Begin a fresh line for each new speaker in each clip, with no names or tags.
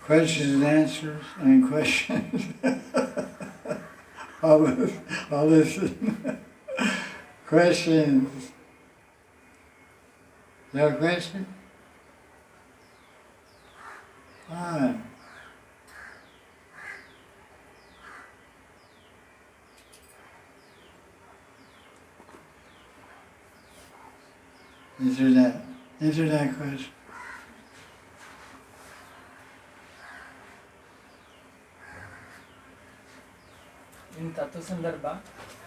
questions and answers? I mean, questions. I'll listen. Questions. Is there a question? Fine. Answer that question.
In Tattva Sandarbha,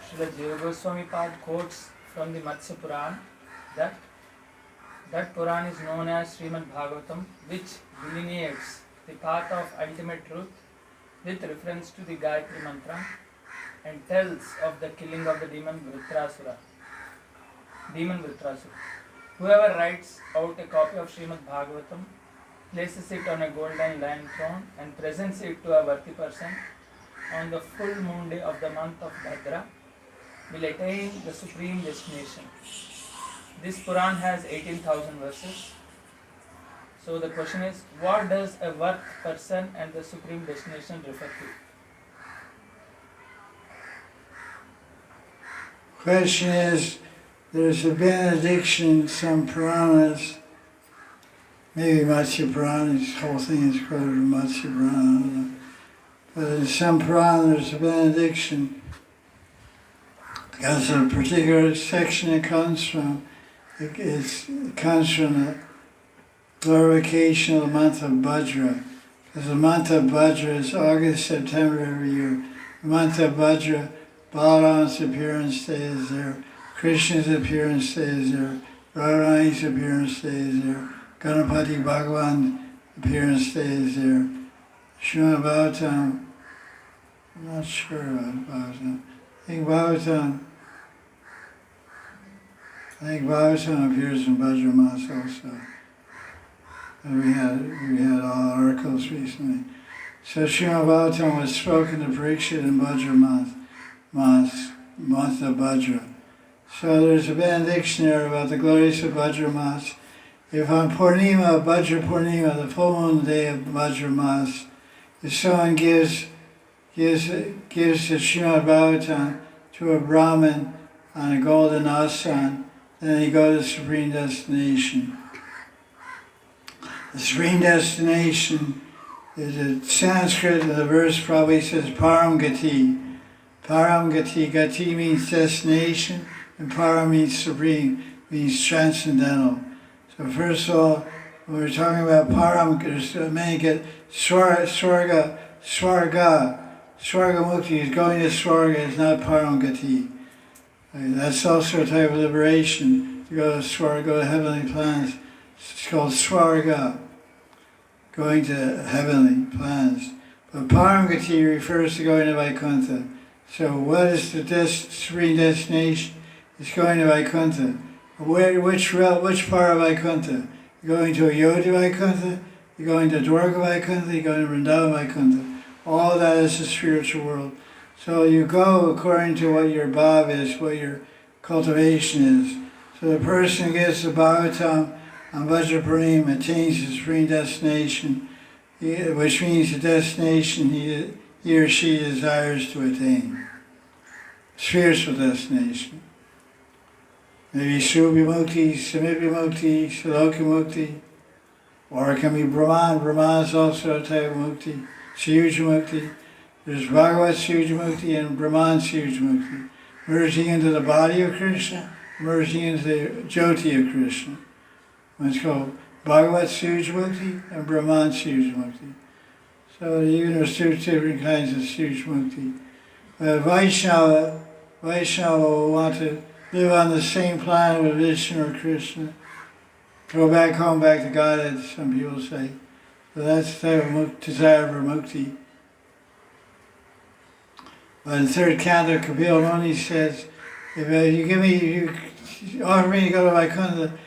Srila Jaya Goswami Pad quotes from the Matsya Puran that Puran is known as Srimad Bhagavatam, which delineates the path of ultimate truth with reference to the Gayatri Mantra and tells of the killing of the demon Vritrasura. Whoever writes out a copy of Srimad Bhagavatam, places it on a golden lion throne and presents it to a worthy person on the full moon day of the month of Bhadra will attain the supreme destination. This Puran has 18,000 verses. So the question is, what does a worth person and the supreme destination refer to?
Question is, there's a benediction in some Puranas, maybe Matsya Purana, this whole thing is quoted in Matsya Purana, but in some Purana there's a benediction because of a particular section it comes from. It comes from the glorification of the month of Bhadra. Because the month of Bhadra is August, September every year. The month of Bhadra, Balaram's appearance day is there, Krishna's appearance day is there, Radharani's appearance day is there, Ganapati Bhagavan's appearance day is there. Srimad Bhagavatam, I'm not sure about Bhagavatam. I think Bhagavatam appears in Bhadra Mas also. And we had all articles recently. So Srimad Bhagavatam was spoken to Parikshit in Bhadra Mas, month of Bhadra. So there's a benediction there about the glories of Bhadra Mas. If on Purnima, Bhadra Purnima, the full moon day of Bhadra Mas, if someone gives the Srimad Bhagavatam to a Brahmin on a golden asan, then they go to the supreme destination. The supreme destination is a Sanskrit, and the verse probably says Param Gati. Param Gati. Gati means destination, and Param means supreme, means transcendental. So first of all, when we're talking about Param, there's many get Swarga Mukti is going to Swarga, is not Param Gati. That's also a type of liberation, to go to Swarga, go to heavenly planets. It's called Swarga, going to heavenly planets. But Paramgati refers to going to Vaikuntha. So what is the supreme destination? It's going to Vaikuntha. Which part of Vaikuntha? You're going to Ayodhya Vaikuntha, you're going to Dwarka Vaikuntha, you're going to Vrindavan Vaikuntha. All that is the spiritual world. So you go according to what your bhav is, what your cultivation is. So the person who gets the Bhagavatam on Vajra Purnima attains the supreme destination, which means the destination he or she desires to attain. Spiritual destination. Maybe Subhi Mukti, Samibhi Mukti, Saloka Mukti, or it can be Brahman. Brahman is also a type of Mukti. Siyuja Mukti. There's Bhagavat Siyuja Mukti and Brahman Siyuja Mukti. Merging into the body of Krishna, merging into the Jyoti of Krishna. It's called Bhagavat Siyuja Mukti and Brahman Siyuja Mukti. So even there's two different kinds of Siyuja Mukti. Vaishnava will want to live on the same planet with Vishnu or Krishna. Go back home, back to Godhead, some people say. So that's the type of desire for mukti. But in the third canto, Kapil Muni says, if you offer me to go to Vaikuntha,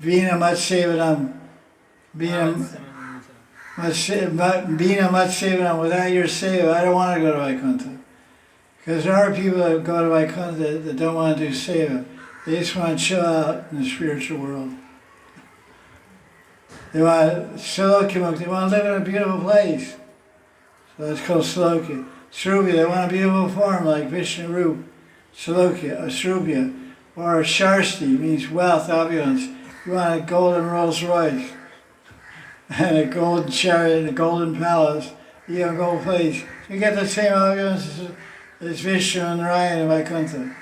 Vina Matsevanam, Vina Matsevanam, without your seva, I don't want to go to Vaikuntha. Because there are people that go to Vaikuntha that don't want to do seva. They just want to chill out in the spiritual world. They want Salokya Mukti, they want to live in a beautiful place. So that's called Salokya. Srubya, they want a beautiful form like Vishnu Rup. Salokya, or Srubya. Or Sharsti means wealth, opulence. You want a golden Rolls Royce and a golden chariot and a golden palace. You have a gold place. You get the same opulence as Vishnu and Narayan and Vaikuntha.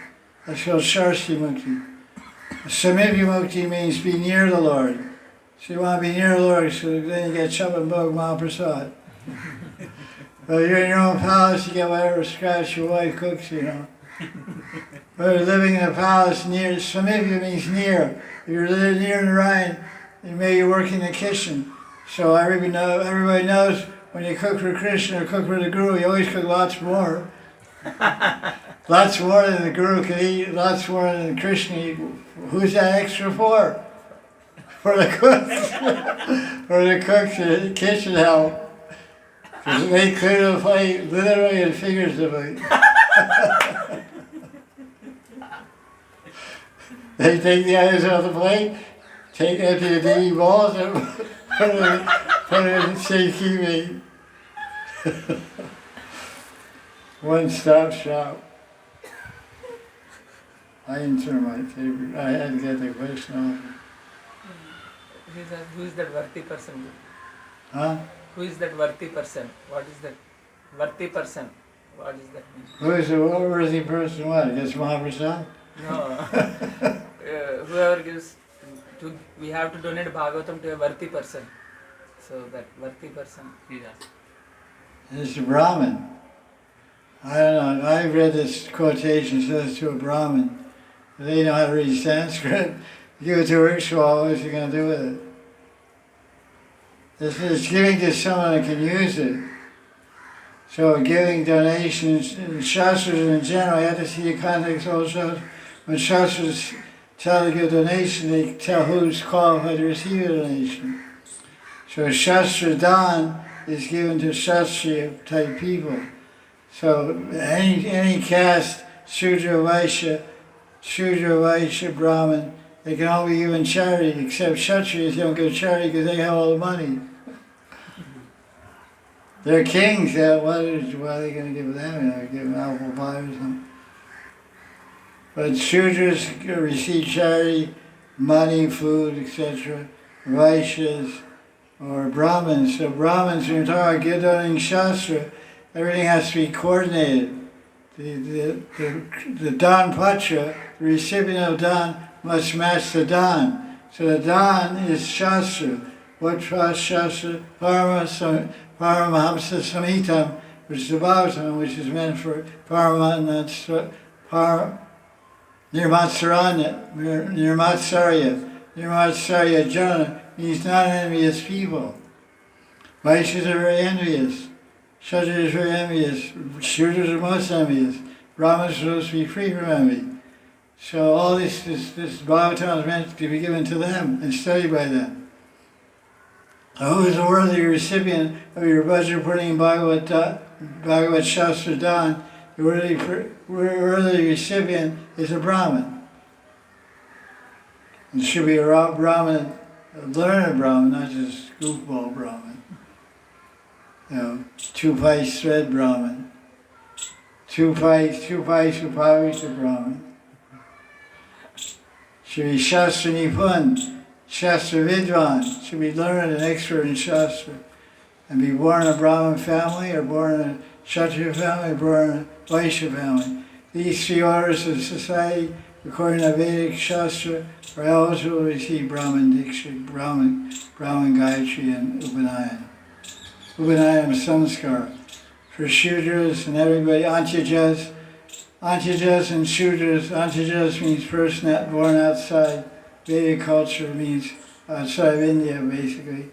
That's called Sharsti Mukti. Samivya Mukti means be near the Lord. So you want to be near the Lord, so then you get Chapan Bhog Mahaprasad. But you're in your own palace, you get whatever scratch your wife cooks, you know. But you're living in a palace near, Samivya means near. If you're living near Narayan, maybe you work in the kitchen. So everybody knows when you cook for Krishna or cook for the Guru, you always cook lots more. Lots more than the Guru can eat, lots more than Krishna eat. Who's that extra for? For the cooks. For the cooks in the kitchen help. Because they clear the plate literally and figuratively. They take the items off the plate, empty the baby balls, and put it in safekeeping. One-stop shop. I didn't turn my favorite. I had to get the question off.
Who is that worthy person?
Huh?
Who is that worthy person? What is that worthy person? What does that mean?
Who is the worthy person? What? Against Mahaprasad?
No. Whoever gives, we have to donate Bhagavatam to a worthy person. So that worthy person is us.
It's a Brahmin. I don't know. I've read this quotation, says to a Brahmin. They know how to read Sanskrit. Give it to a rickshaw, what's he going to do with it? This is giving to someone that can use it. So giving donations, in Shastras in general, you have to see the context of all Shastras. When Shastras tell to give donation, they tell who's qualified to receive a donation. So Shastra Dan is given to Shastriya type people. So any caste, Shudra, Vaishya, Brahmin, they can all be given charity, except Kshatriyas don't give charity because they have all the money. They're kings, why are they going to give them? Give them apple pie or something. But Shudras receive charity, money, food, etc. Vaishyas or Brahmins. So Brahmins, when you're talking about Gita Shastra, everything has to be coordinated. The Dan Patra, the recipient of Dan, must match the Dan. So the Dan is Shastra. What Shastra? Paramahamsa Samhitam, which is the Bhagavatam, which is meant for Nirmatsarya. Nirmatsarya Jana means non-envious people. Vaishyas are very envious. Kshatriyas is very envious. Shudras are most envious. Brahmanas are supposed to be free from envy. So all this Bhagavatam is meant to be given to them and studied by them. Who is the worthy recipient of your budget putting Bhagavad Shastra Dan? The worthy recipient is a Brahmin. It should be a Brahmin, a learned Brahmin, not just goofball Brahmin. You know, two-piece thread Brahmin. Two-piece Upavita Brahmin. Should be Shastra Nipun. Shastra Vidwan should be learned and expert in Shastra and be born in a Brahmin family or born in a Kshatriya family or born in a Vaishya family. These three orders of society, according to Vedic Shastra, are eligible to receive Brahmin Diksha, Brahmin Gayatri and Upanayana. Upanayana Samskar. For Shudras and everybody, Antyajas and Shudras. Antyajas means person born outside. Vedic culture means outside of India, basically.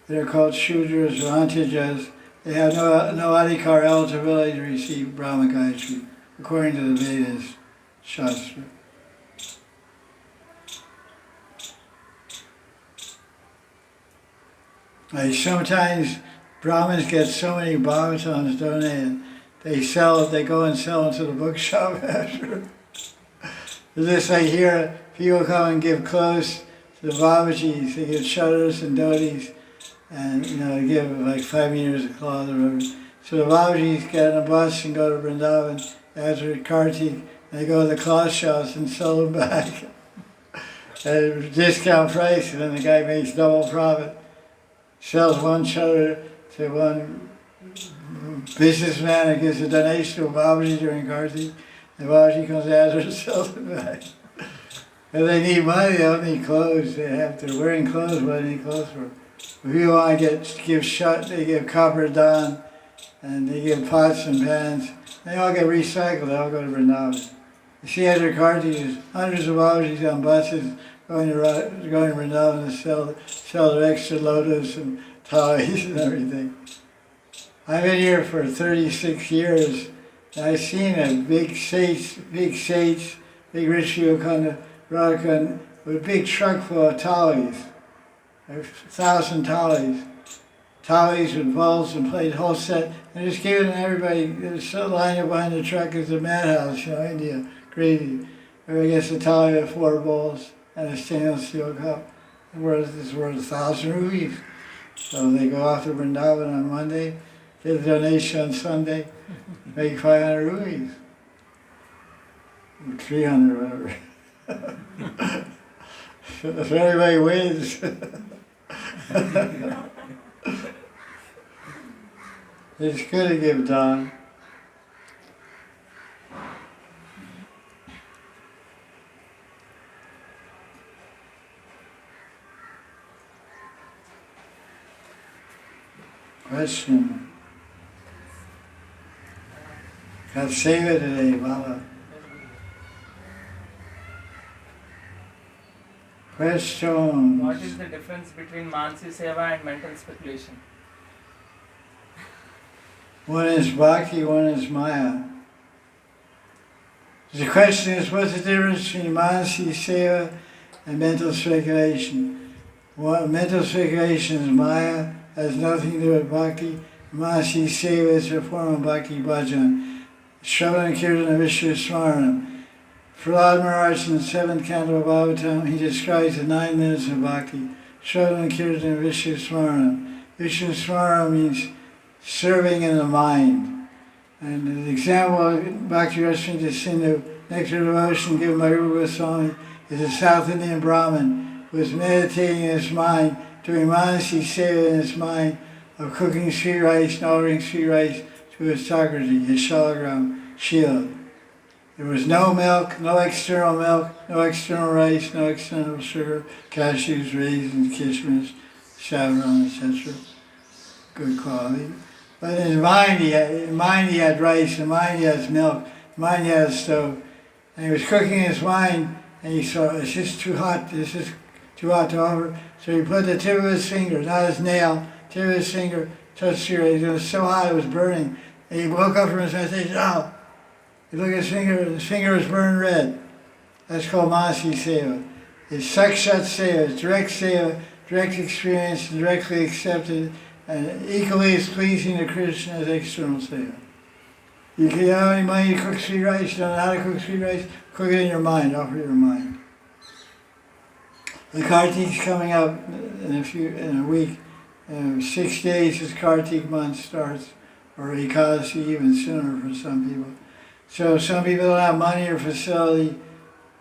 They're called Shudras or Antyajas. They have no adhikar eligibility to receive Brahma Gayatri, according to the Vedas, Shastra. Sometimes Brahmins get so many Bhagavatams donated, they go and sell them to the bookshop after. It's just like here, people come and give clothes the Babajis, they give chatters and dhotis, and they give like 5 meters of cloth or whatever. So the Babajis get on a bus and go to Vrindavan after Kartik, and they go to the cloth shops and sell them back at a discount price, and then the guy makes double profit. Sells one chatter to one businessman and gives a donation to a Babaji during Kartik. The Babaji comes after and sells it back. If they need money, they don't need clothes. They're wearing clothes, what do they need clothes for? If you want to give shut, they give copper dan, and they give pots and pans. They all get recycled, they all go to Vrindavan. You see after Kartik, there's hundreds of Babajis on buses going to Vrindavan to sell their extra lotus and thalis and everything. I've been here for 36 years, and I've seen a big rich people come to Radha Kunda with a big truck full of thalis, 1,000 thalis. Thalis with bowls and plates, whole set, and just giving it to everybody. There's a line up behind the truck is a madhouse, India, crazy. Everybody gets a thali with 4 bowls and a stainless steel cup. It's worth 1,000 rupees. So they go off to Vrindavan on Monday, get a donation on Sunday, make 500 rupees. Or 300, whatever. If everybody wins. It's good to give dawn. Question. Got seva today, Baba. Question.
What is the difference between Mansi Seva and mental speculation?
One is bhakti, one is maya. The question is, what's the difference between Mansi Seva and mental speculation? Mental speculation is maya, has nothing to do with bhakti. Mansi Seva is a form of bhakti bhajan. Shravan Kirtan Vishnu Smaranam. Prahlad Maharaj in the 7th canto of Bhagavatam, he describes the 9 minutes of bhakti. Shravan Kirtan Vishnu Smaranam. Vishnu Smaranam means serving in the mind. And the example of Bhakti Rasamrita Sindhu, Nectar Devotion given by Rupa Goswami, is a South Indian Brahmin who was meditating in his mind, doing Manasi Seva in his mind, of cooking sweet rice and offering sweet rice to his Sakrati, his shalagram, Shila. There was no milk, no external rice, no external sugar, cashews, raisins, kishmish, saffron, etc. Good quality. But in his mind he had rice, in mind he has milk, in mind he had a stove. And he was cooking his mind, and he saw, it's just too hot, this is too hot to offer. So he put the tip of his finger, not his nail, tip of his finger, touched the rice. It was so hot it was burning. And he woke up from his meditation, oh! He looked at his finger was burned red. That's called Manasi Seva. It's Sakshat Seva, it's direct Seva, direct experience, directly accepted, and equally as pleasing to Krishna as external Seva. You can have any money to cook sweet rice, you don't know how to cook sweet rice, cook it in your mind, offer your mind. The Kartik's coming up in a week. 6 days as Kartik month starts, or Ekadasi even sooner for some people. So some people don't have money or facility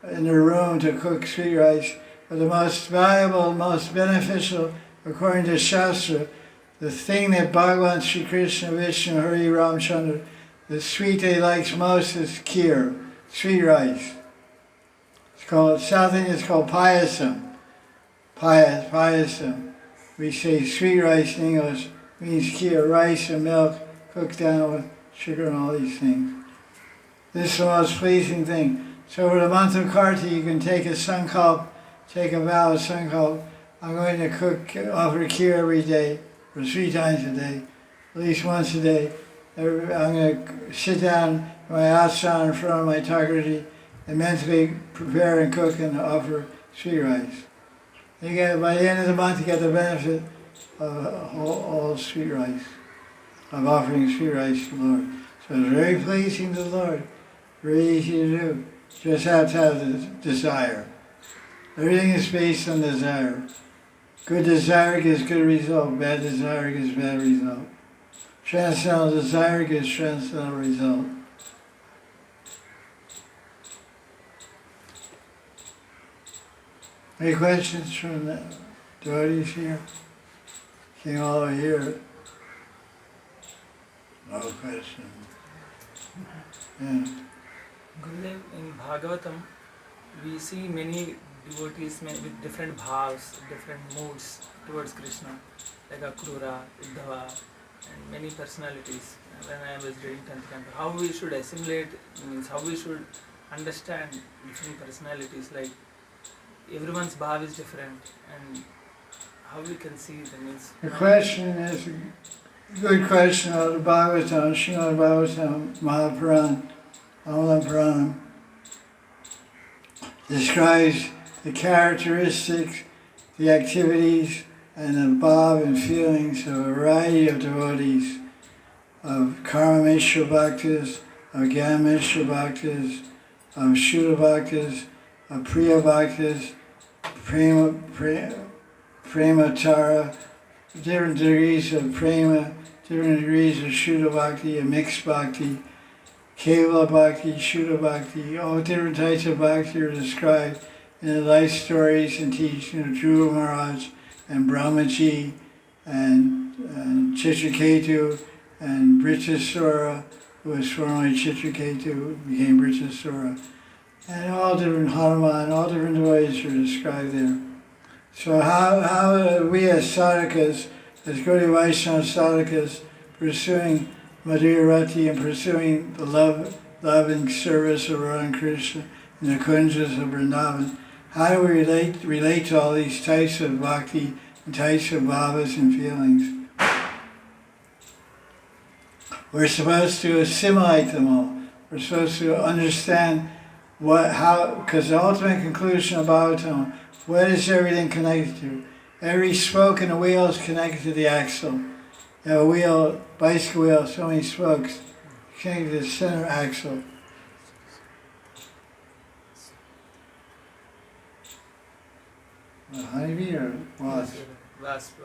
in their room to cook sweet rice, but the most valuable, most beneficial, according to Shastra, the thing that Bhagavan Sri Krishna, Vishnu, Hari, Ramchandra, the sweet that he likes most is kheer, sweet rice. It's called, South Indian it's called payasam. Payasam. We say sweet rice in English, means kheer, rice and milk cooked down with sugar and all these things. This is the most pleasing thing. So for the month of Kartik, you can take a sankalp, take a vow of sankalp. I'm going to offer kheer every day, or 3 times a day, at least once a day. I'm going to sit down in my asana in front of my Thakurji and mentally prepare and cook and offer sweet rice. You get, by the end of the month, you get the benefit of all sweet rice, of offering sweet rice to the Lord. So it's very pleasing to the Lord. Very easy to do. Just have to have the desire. Everything is based on desire. Good desire gives good result. Bad desire gives bad result. Transcendental desire gives transcendental result. Any questions from the devotees here? Came all the way here. No question. Yeah.
Gurudev, in Bhagavatam, we see many devotees with different bhavs, different moods towards Krishna, like Akrura, Uddhava, and many personalities. When I was reading 10th canto, how we should assimilate, means how we should understand different personalities, like everyone's bhav is different, and how we can see the means.
The question is a good question out of Bhagavatam, Srimad Bhagavatam, Mahapuran, Amala Puranam, describes the characteristics, the activities, and the bhav and feelings of a variety of devotees, of karma mishra bhaktas, of jnana mishra bhaktas, of shuddha bhaktas, of priya bhaktas, prema tara, different degrees of prema, different degrees of shuddha bhakti, a mixed bhakti, kevala bhakti, shuddha bhakti, all different types of bhakti are described in the life stories and teaching of Dhruva Maharaj and Brahmaji and Chitraketu and Britasura, who was formerly Chitraketu, became Britasura. And all different Hanuman, all different devotees are described there. So how we as sadhakas, as Gaudiya Vaisnava sadhakas, pursuing Madhurya Rati and pursuing the loving service of Radha Krishna in the kunjas of Vrindavan, how do we relate to all these types of bhakti and types of bhavas and feelings? We're supposed to assimilate them all. We're supposed to understand because the ultimate conclusion of Bhagavatam, what is everything connected to? Every spoke in the wheel is connected to the axle. You have a wheel, bicycle wheel, so many spokes, connected to the center axle. Honeybee or wasp?
Wasp.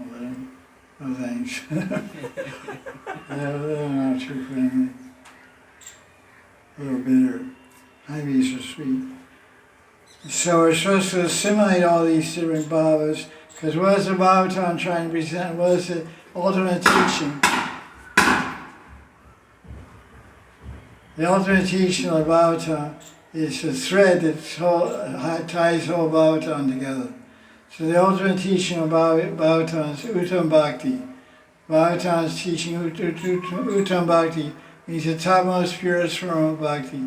Oh, thanks. They're not too friendly. A little bitter. Honeybees are sweet. So we're supposed to assimilate all these different bhavas, because what is the Bhagavatam trying to present? What is the ultimate teaching? The ultimate teaching of the Bhagavatam is the thread that ties the whole Bhagavatam together. So the ultimate teaching of Bhagavatam is Uttam Bhakti. Bhagavatam's teaching Uttam Bhakti means the topmost purest form of Bhakti,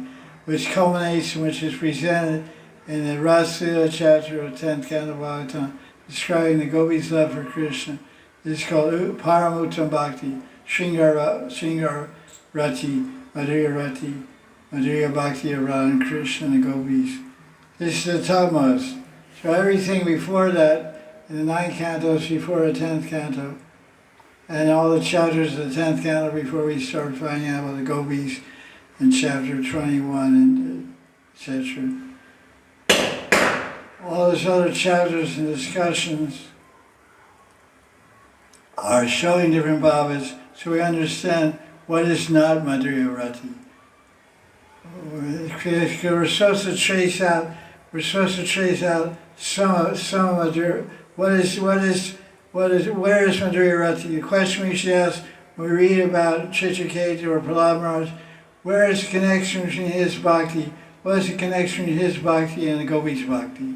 which culminates and which is presented in the Rasa chapter of 10th canto of Bhagavatam, describing the gopis' love for Krishna. This is called Param Uttam Bhakti, Shringar Rati, Madhurya Bhakti of Radha and Krishna and the gopis. This is the topmost. So everything before that, in the 9 cantos before the 10th canto, and all the chapters of the 10th canto before we start finding out about the gopis in chapter 21 and etc. All those other chapters and discussions are showing different bhavas, so we understand what is not Madhurya Rati. We're supposed to trace out some of Madhurya. Where is Madhurya Rati? The question we should ask when we read about Chitraketu or Prahlad Maharaj, where is the connection between his bhakti? What is the connection between his bhakti and the gopis' bhakti?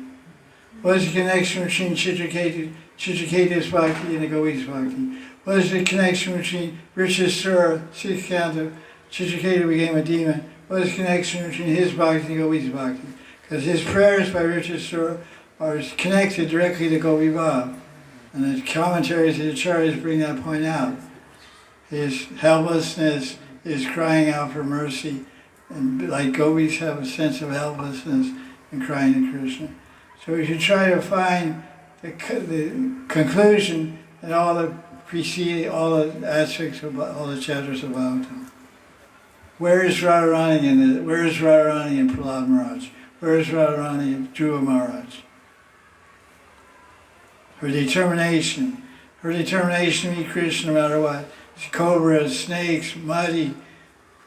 What is the connection between Chitraketu's bhakti and the gopis' bhakti? What is the connection between Vritrasura, 6th canto, Chitraketu became a demon? What is the connection between his bhakti and gopis' bhakti? Because his prayers by Vritrasura are connected directly to Gopi Bhav. And the commentaries of the acharyas bring that point out. His helplessness is crying out for mercy, and like gopis have a sense of helplessness in crying to Krishna. So we should try to find the conclusion in all the aspects of all the chapters of Bhagavatam. Where is Radharani in Prahlad Maharaj? Where's Radharani? Dhruva Maharaj. Her determination to meet Krishna no matter what. Cobras, snakes, muddy,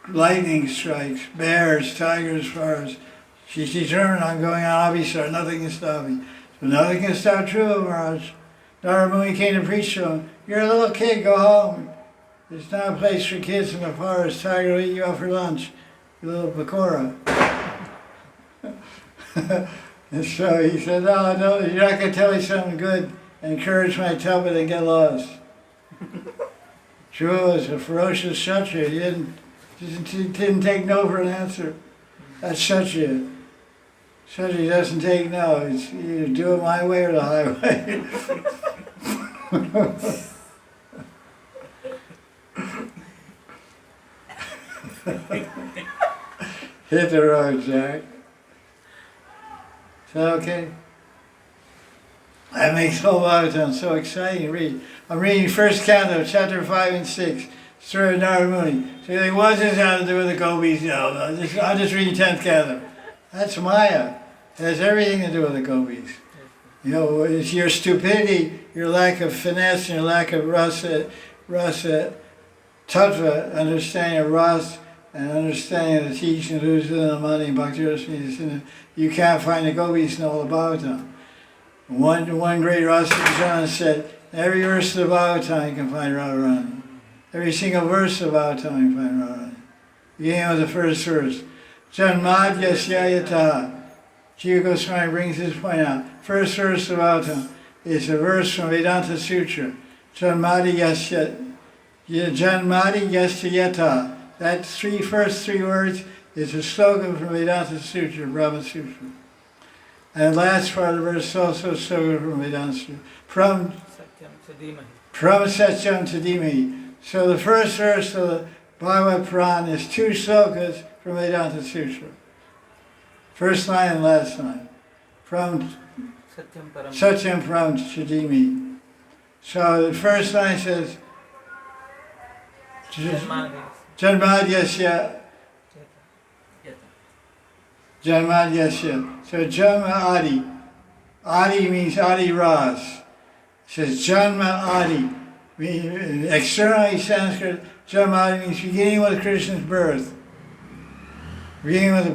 lightning strikes, bears, tigers, forest. She's determined on going on Abhisar, nothing can stop me. So nothing can stop Dhruva Maharaj. Narada came to preach to him, you're a little kid, go home. There's not a place for kids in the forest, tiger will eat you up for lunch, you little pakora. And so he said, no, you're not going to tell me something good. Encourage my tubbat and get lost. Dhruva was a ferocious Kshatriya. He didn't take no for an answer. That's Kshatriya. Kshatriya doesn't take no. It's either do it my way or the highway. Hit the road, Jack. Is that okay? That makes whole Bhagavatam so exciting to read. I'm reading first canto, chapter 5 and 6, story of Narada Muni. So you think, what's this have to do with the gopis? No, I'll just read 10th canto. That's Maya. It has everything to do with the gopis. You know, it's your stupidity, your lack of finesse, your lack of rasa, tattva, understanding of ras, and understanding of the teaching of who's in the money, bhakti rasa, you can't find the gopis in all the Bhagavatam. One great Rasa John said, every verse of the Bhagavatam you can find Radharani. Every single verse of the Bhagavatam you can find Radharani. Beginning with the first verse. Janmadhyasya yata. Jiva Goswami brings this point out. First verse of the Bhagavatam is a verse from Vedanta Sutra. Janmadhyasya yata. That first three words is a slogan from Vedanta Sutra, Brahma Sutra. And the last part of the verse is also slogan from Vedanta Sutra. From Satyam Tadimhi. So the first verse of the Bhagavad Puran is two slokas from Vedanta Sutra. First line and last line. From Satyam Param Tadimhi. So the first line says, Janmadhyasya. Janmadhyasya. So Janma Adi. Adi means Adi Ras. It says Janma Adi. Externally Sanskrit, Janma Adi means beginning with Krishna's birth. Beginning with the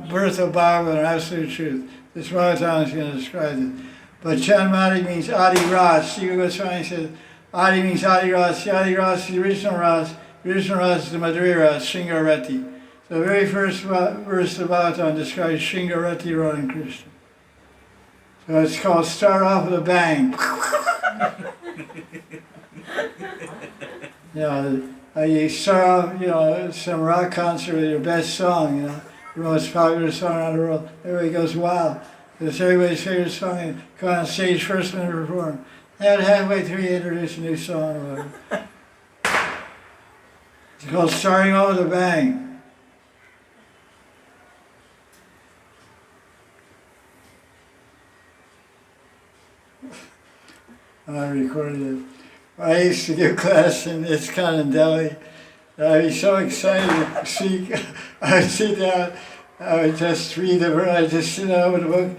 birth of Bhagavan, absolute truth. This Bhagavatam is going to describe it. But Janma Adi means Adi Ras. Jiva Goswami says Adi means Adi Ras. Adi Ras is the original Ras. The original Ras is the Madhuri Ras, Sringarati. So the very first verse of Bhagavatam describes Sringarati Radha Krishna. So it's called Start Off with a Bang. You start off, some rock concert with your best song, your most popular song around the world. Everybody goes, wow. It's everybody's favorite song. And go on stage first minute to perform. And halfway through you introduce a new song or whatever. It's called Starting Off with a Bang. I recorded it. I used to give class in ISKCON in Delhi. I'd be so excited to speak. I would sit down, I would just read the verse, I'd just sit down with a book,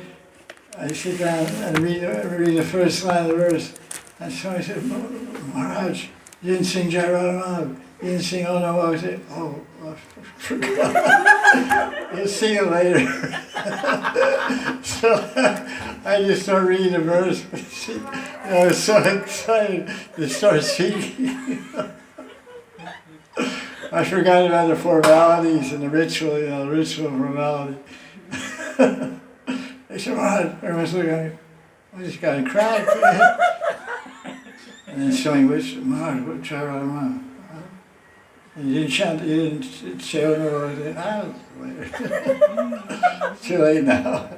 I'd sit down and read the first line of the verse. And somebody said, Maharaj, you didn't sing Jai Radha, you didn't sing Oh No, I would say, oh, I forgot. You'll sing it later. So I just started reading the verse. I was so excited to start speaking. I forgot about the formalities and the ritual, the ritual formality. They said, Maharaj, everyone's looking at me. I just got to cry. And then showing which, Maharaj, what Jai Radha. And you didn't say, oh no, later. Too late now.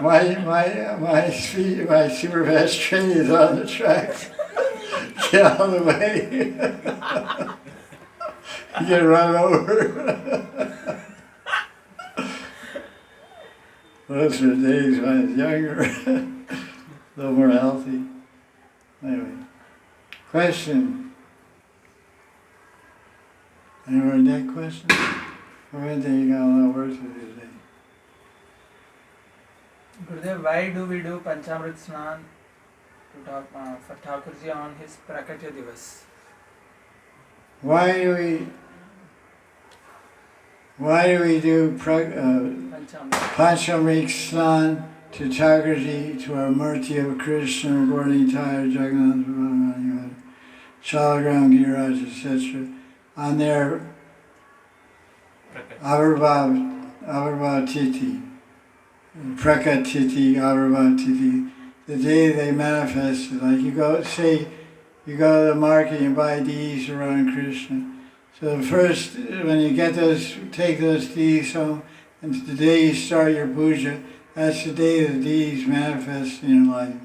My super fast train is on the tracks. Get out of the way. You get run over. Those were days when I was younger. A little more healthy. Anyway. Question. Anyone that question? Or anything you got a lot of work to do today?
Gurudev, why do we do Panchamrit Snan for Thakurji on his Prakatya Divas?
Why do we do Panchamrit Snan to Thakurji, to our Murti of Krishna, Gorni Tire, Jagannath, Shalagram, Giriraj, etc., on their Avirbhav Titi, Prakat Titi, Avirbhav Titi, the day they manifested. Like you go to the market and buy deities around Krishna. So the first, when you get those, take those deities home, and the day you start your puja, that's the day the deities manifest in your life.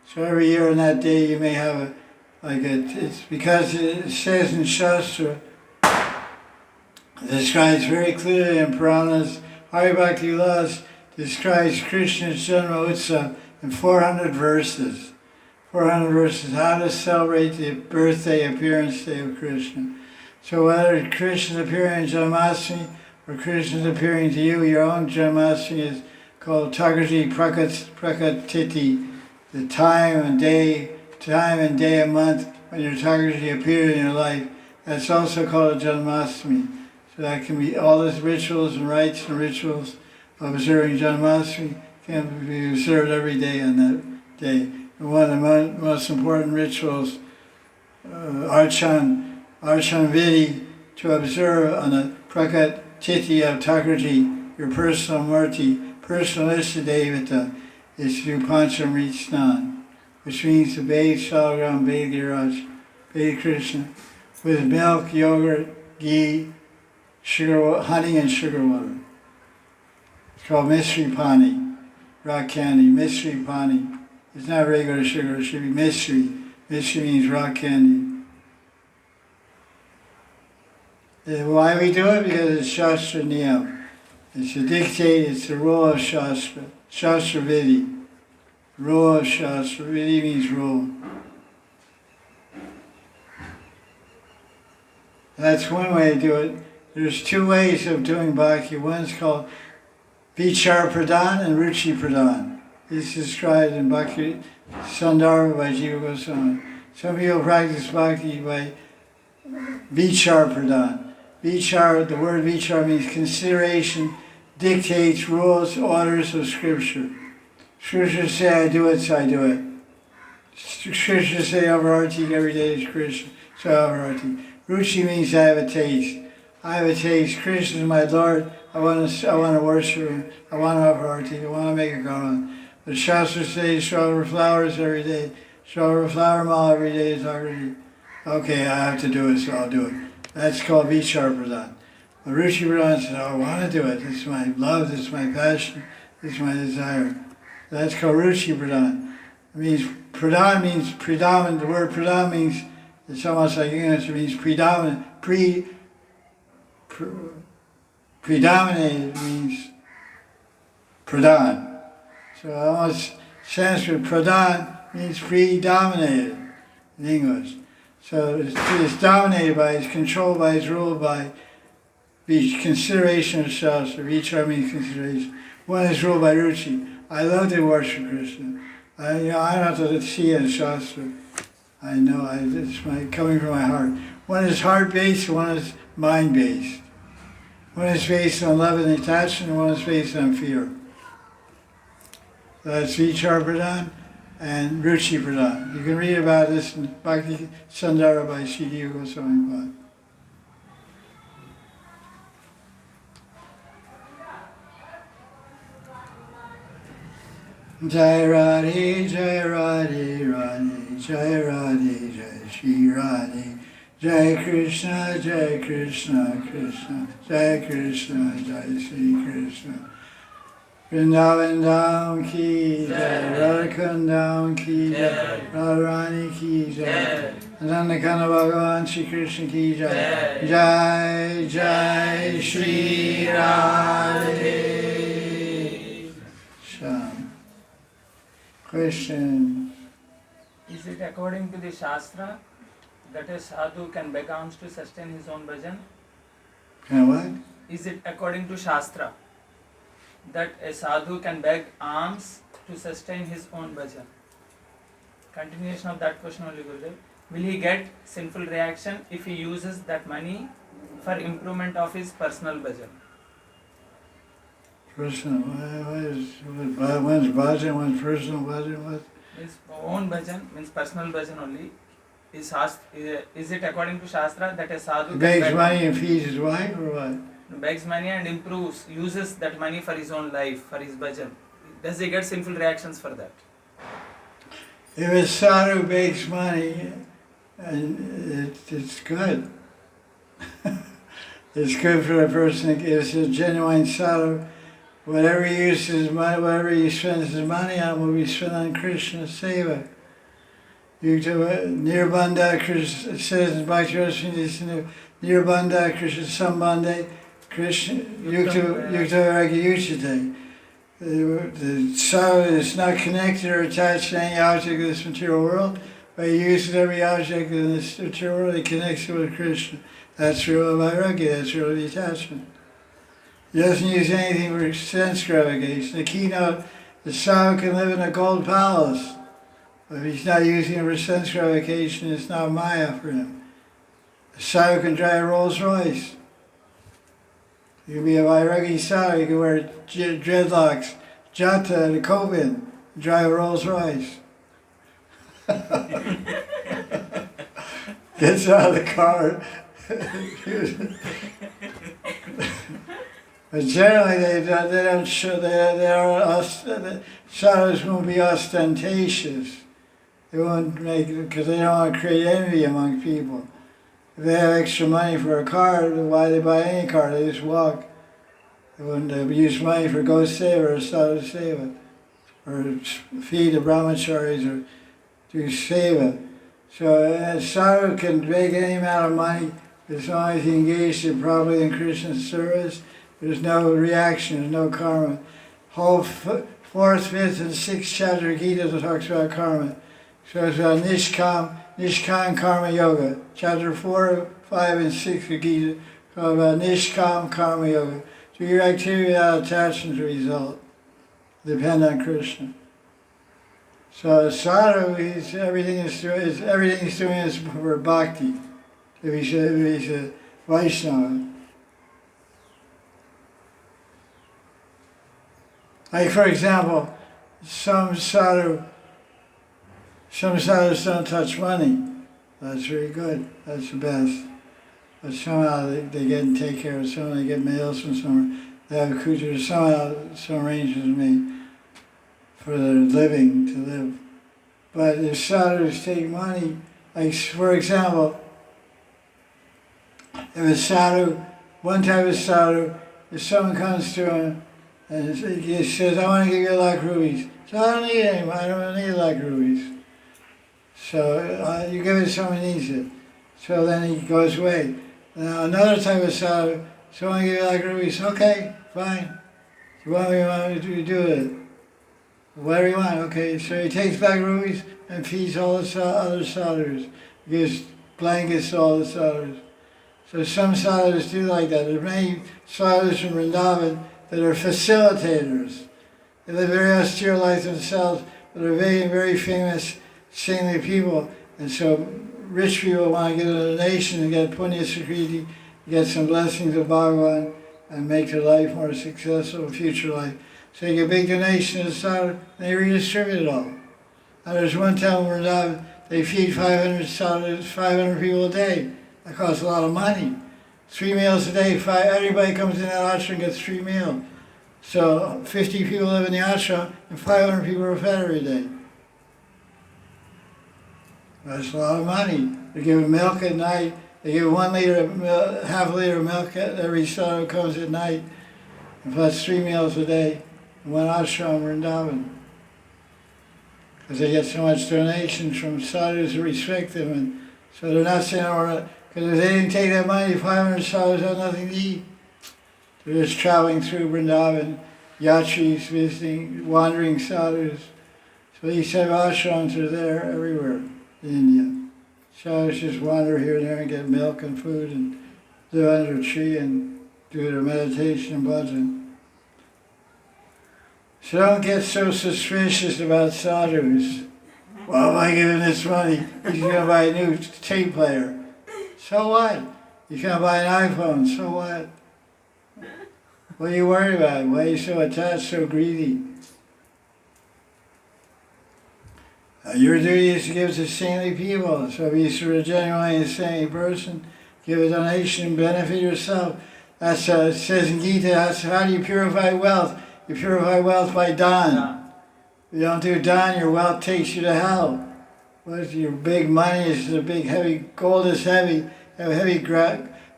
So every year on that day you may have it's because it says in Shastra, it describes very clearly in Puranas, Hari Bhakti Vilas describes Krishna's Janma Utsav in 400 verses. 400 verses, how to celebrate the birthday, appearance day of Krishna. So whether Krishna's appearing in Janmashtami or Krishna's appearing to you, your own Janmashtami is called Thakurji Prakat Titi, the time and day and month when your Thakurji appeared in your life. That's also called a Janmashtami. So that can be all those rituals and rites and rituals of observing Janmashtami can be observed every day on that day. And one of the most important rituals, Archan Vidi, to observe on the Prakat Titi of Thakurji, your personal Murti, personal Ishtadevata, is to do Panchamrit Snan, which means to bathe Shalagram, bathe Giriraj, bathe Krishna, with milk, yogurt, ghee, sugar, honey and sugar water. It's called Mystery Pani, rock candy, Mystery Pani. It's not regular sugar, it should be mystery. Mystery means rock candy. Why we do it? Because it's Shastra Niyam. It's a dictate, it's the rule of Shastra. Shastra Vidi. Rule of Shastra. Vidi means rule. That's one way to do it. There's two ways of doing bhakti. One's called Vichar Pradhan and Ruchi Pradhan. It's described in Bhakti Sandarbha by Jiva Goswami. Some people practice bhakti by Vichar Pradhan. Vichar, the word Vichar means consideration, dictates, rules, orders of Scripture. Scriptures say I do it, so I do it. Scriptures say Avarati every day is Krishna, so Avarati. Ruchi means I have a taste. I have a taste. Krishna is my Lord. I want to worship Him. I want to have Avarati. I want to make a garland. The Shastra says show flowers every day. Show flower mala every day is Avarati. Okay, I have to do it, so I'll do it. That's called Vichar Pradhan. The Ruchi Pradhan says, I want to do it. This is my love, this is my passion, this is my desire. That's called Ruchi Pradhan. It means, Pradhan means predominant. The word Pradhan means, it's almost like English, it means predominant. Predominated means Pradhan. So almost Sanskrit, Pradhan means predominated in English. So it's dominated by, it's controlled by, it's ruled by the consideration of Shastra. Vichar means consideration. One is ruled by Ruchi. I love to worship Krishna. I don't have to see it in Shastra. I know, it's coming from my heart. One is heart-based, one is mind-based. One is based on love and attachment, and one is based on fear. That's Vichar Pradhan and Ruchi Pradhan. You can read about this in Bhakti Sandara by Jiva Goswami. Jaya Radhe, Jaya Radhe, Radhe, Jaya Radhe, Jaya Sri Radhe, Jaya Krishna, Krishna, Jaya Krishna, Jaya Sri Krishna. Vrindavan Dham ki jai, Radha Kunda ki jai, Radharani ki jai, Radha Kunda Bhagavan Shri Krishna ki jai, Jai Jai Sri Radhe. Sham. Question.
Is it according to the Shastra that a sadhu can beg alms to sustain his own bhajan?
Can what?
Is it according to Shastra that a sadhu can beg alms to sustain his own bhajan? Continuation of that question only, Gurudev. Will he get sinful reaction if he uses that money for improvement of his personal bhajan?
Personal, one's bhajan, one's personal bhajan, what?
Means own bhajan, means personal bhajan only. Is it according to Shastra that a sadhu
He
can
begs
beg
money and feeds his wife or what?
begs money and uses that money for his own life, for his bhajan? Does he get sinful reactions for that?
If a sadhu begs money, and it's good. It's good for a person. It's a genuine sadhu. Whatever he uses money, whatever he spends his money on, will be spent on Krishna seva. Nirbandha Krishna says Bhakti Nirbandha Krishna Sambandhe Krishna Yukta Ragiyuchite. The sadhu is not connected or attached to any object of this material world, but he uses every object in this material world, he connects it with Krishna. That's real vairagya, that's real detachment. He doesn't use anything for sense gratification. The keynote, the sadhu can live in a gold palace, but if he's not using it for sense gratification, it's not Maya for him. The sadhu can drive a Rolls Royce. You can be a vairagi sadhu, you can wear dreadlocks, jata, and a Koban, drive a Rolls Royce. Gets out of the car. But generally, they don't show. Sadhus won't be ostentatious. They won't make, because they don't want to create envy among people. If they have extra money for a car, why they buy any car? They just walk. They wouldn't use money for go seva or sadhu seva, or feed the brahmacharis or do seva. So a sadhu can make any amount of money as long as he engages properly in Krishna's service. There's no reaction, there's no karma. Whole 4th, 5th, and 6th chapter of Gita talks about karma. So it's about Nishkam Karma Yoga. Chapter 4, 5, and 6 of Gita talk about Nishkam Karma Yoga. Do your activity without attachment to result. Depend on Krishna. So sadhu, everything he's doing is for bhakti. If he's a Vaishnava. Like for example, some sadhus don't touch money. That's very good. That's the best. But somehow they get and take care of someone. They get mails from somewhere. They have a kujar. Somehow some arrangements made for their living to live. But if sadhus take money, like for example, if a sadhu, one type of sadhu, if someone comes to him and he says, I want to give you 1,00,000 rupees. So I don't need any, I don't need 1,00,000 rupees. So you give it to someone who needs it. So then he goes away. Now another type of sadhu, so I want to give you 1,00,000 rupees. Okay, fine. What do you want to do with it? Whatever you want, okay. So he takes back rupees and feeds all the other sadhus. He gives blankets to all the sadhus. So some sadhus do like that. There's many sadhus from Vrindavan that are facilitators. They live very austere life themselves, but they're very, very famous, saintly people. And so rich people want to get a donation and get punya sakriti, get some blessings of Bhagavan, and make their life more successful in future life. So you get a big donation to the sadhu, and they redistribute it all. Now there's one town in Vrindavan, they feed 500 sadhus, 500 people a day. That costs a lot of money. 3 meals a day, everybody comes in that ashram and gets 3 meals. So 50 people live in the ashram and 500 people are fed every day. That's a lot of money. They give them milk at night. They give 1 liter of milk, half a liter of milk every sadhu comes at night. And plus 3 meals a day in one ashram in Vrindavan. Because they get so much donations from sadhus who respect them. And so they're not saying, because if they didn't take that money, 500 sadhus have nothing to eat. They're just traveling through Vrindavan, yatris, visiting, wandering sadhus. So these type of ashrams are there everywhere in India. Sadhus just wander here and there and get milk and food and live under a tree and do their meditation and bhajan. So don't get so suspicious about sadhus. Well, am I giving this money? He's going to buy a new tape player. So what? He's going to buy an iPhone. So what? What are you worried about? Why are you so attached, so greedy? Your duty is to give to saintly people. So if you're a genuinely saintly person, give a donation and benefit yourself. That's it says in Gita, that's how do you purify wealth? You purify wealth by dan. If you don't do dan, your wealth takes you to hell. What is your big money? Is a big heavy, gold is heavy. You have a heavy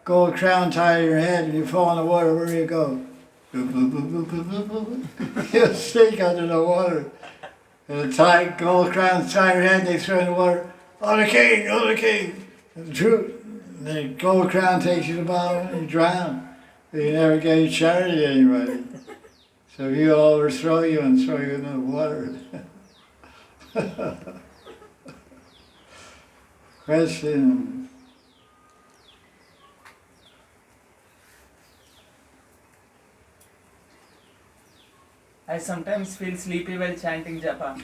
gold crown tied to your head, and you fall in the water, where do you go? You'll sink under the water. And the gold crown tied your head, they throw in the water. Oh, the king! Oh, the king! The truth. The gold crown takes you to the bottom, and you drown. You never gave charity to anybody. So he'll overthrow you and throw you into the water. Question.
I sometimes feel sleepy while chanting japa.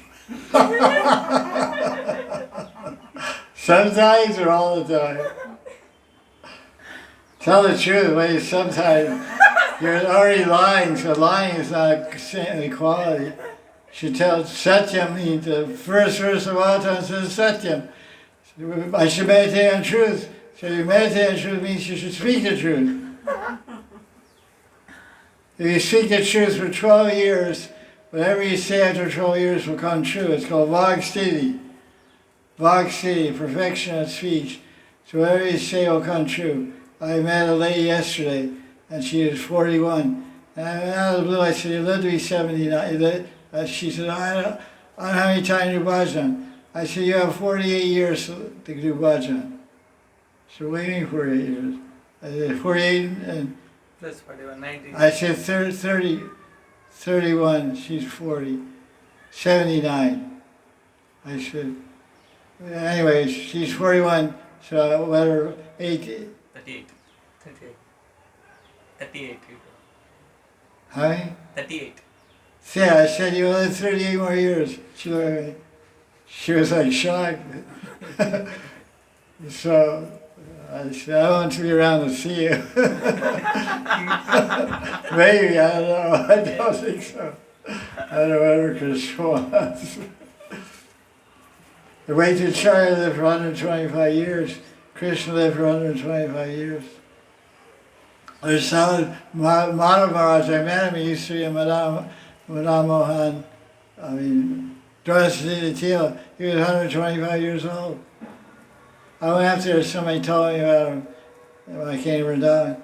Sometimes or all the time? Tell the truth, wait, sometimes you're already lying, so lying is not a saintly quality. She tells Satyam, means the first verse of Autumn says Satyam. I should meditate on truth. So you meditate on truth means you should speak the truth. If you speak the truth for 12 years, whatever you say after 12 years will come true. It's called Vagsthiti. Vagsthiti, perfection of speech. So whatever you say will come true. I met a lady yesterday, and she was 41. And out of the blue, I said, you live to be 79. She said, I don't know how many times you do bhajan. I said, you have 48 years to do bhajan. So what do you mean 48 years? I said, 48 and...
Plus 41, 19.
I said 30, 31, she's 40, 79. I said, anyway, she's 41, so whatever, 80.
38. 38. 38.
How many?
38.
Yeah, I said, you live 38 more years. She looked at me. She was like shocked. So I said, I want to be around to see you. Maybe, I don't know. I don't think so. I don't know whatever Krishna wants. The way to Charya lived for 125 years. Krishna lived for 125 years. There's some Madan Maharaj, I met him, he used to be a Madan Mohan, Dwarasatila. He was 125 years old. I went up there, somebody told me about him when I came to Vrindavan.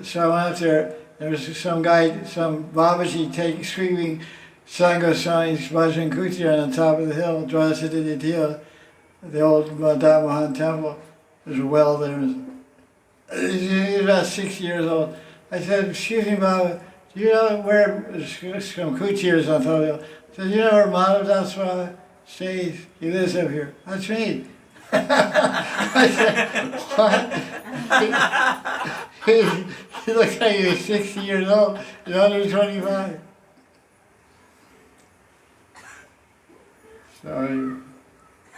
So I went up there was some guy, some Babaji screaming San Goswami's Bhajan Kutir on the top of the hill, Dwarasatila, the old Madan Mohan temple. There's a well there. He was about 60 years old. I said, excuse me, Baba, do you know where, some Kutirs on top of the hill. I said, do you know where Maharaj Swami stays? He lives up here. That's me. I said, what? He looks like he was 60 years old. He's 125. So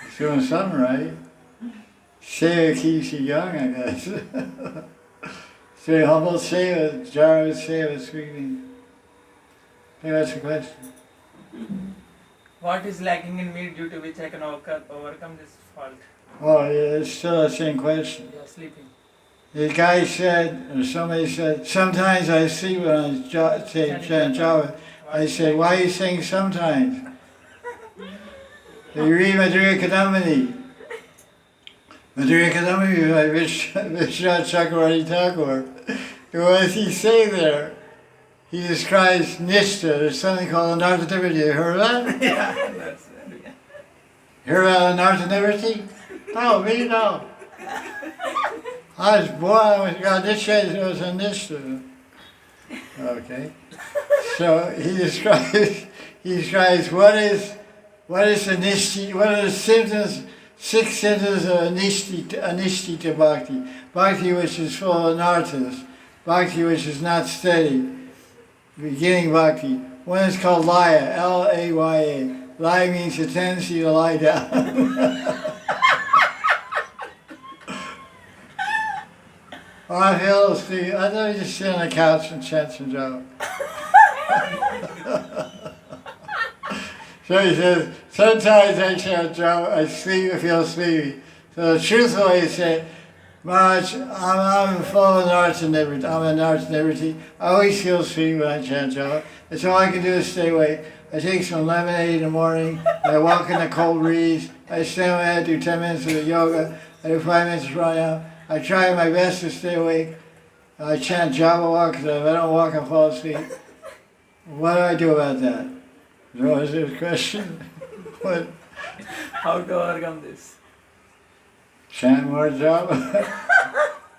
he's doing something right. Seva keeps you young, I guess. It's very humble seva, Jara seva, screaming. Hey, that's the question.
What is lacking in me due to which I can overcome this fault?
Oh, yeah, it's still the same question.
You are sleeping.
The guy said, or somebody said, sometimes I sleep when I say Java. I said, why are you saying sometimes? You read Madhurya Kadambini. Madhurya Kadambini by Vishwanath Chakravarti Thakur. What does he say there? He describes Nishtha. There's something called Anartha-nivritti. You heard of that?
Yeah, that's it. Yeah.
You heard about Anartha-nivritti? No, me no. I was born with God. This was a Nishtha. Okay. So he describes what is the nishti, what are the symptoms, 6 symptoms of anishtita bhakti. Bhakti which is full of anarthas. Bhakti which is not steady. Beginning bhakti. One is called Laya, L-A-Y-A. Laya means a tendency to lie down. I fell asleep. I thought you just sit on the couch and chant some japa. So he says, sometimes I chant japa, I feel sleepy. So the truthful way he said, Maharaj, I'm full of nartanivritti. I'm a nartanivritti. I always feel sleepy when I chant japa. And so all I can do is stay awake. I take some lemonade in the morning. I walk in the cold breeze. I stand on my head, do 10 minutes of yoga. I do 5 minutes of pranayama. I try my best to stay awake. I chant japa walk, because if I don't walk, I fall asleep. What do I do about that? Was there a question? What?
How to overcome this?
Chant more japa.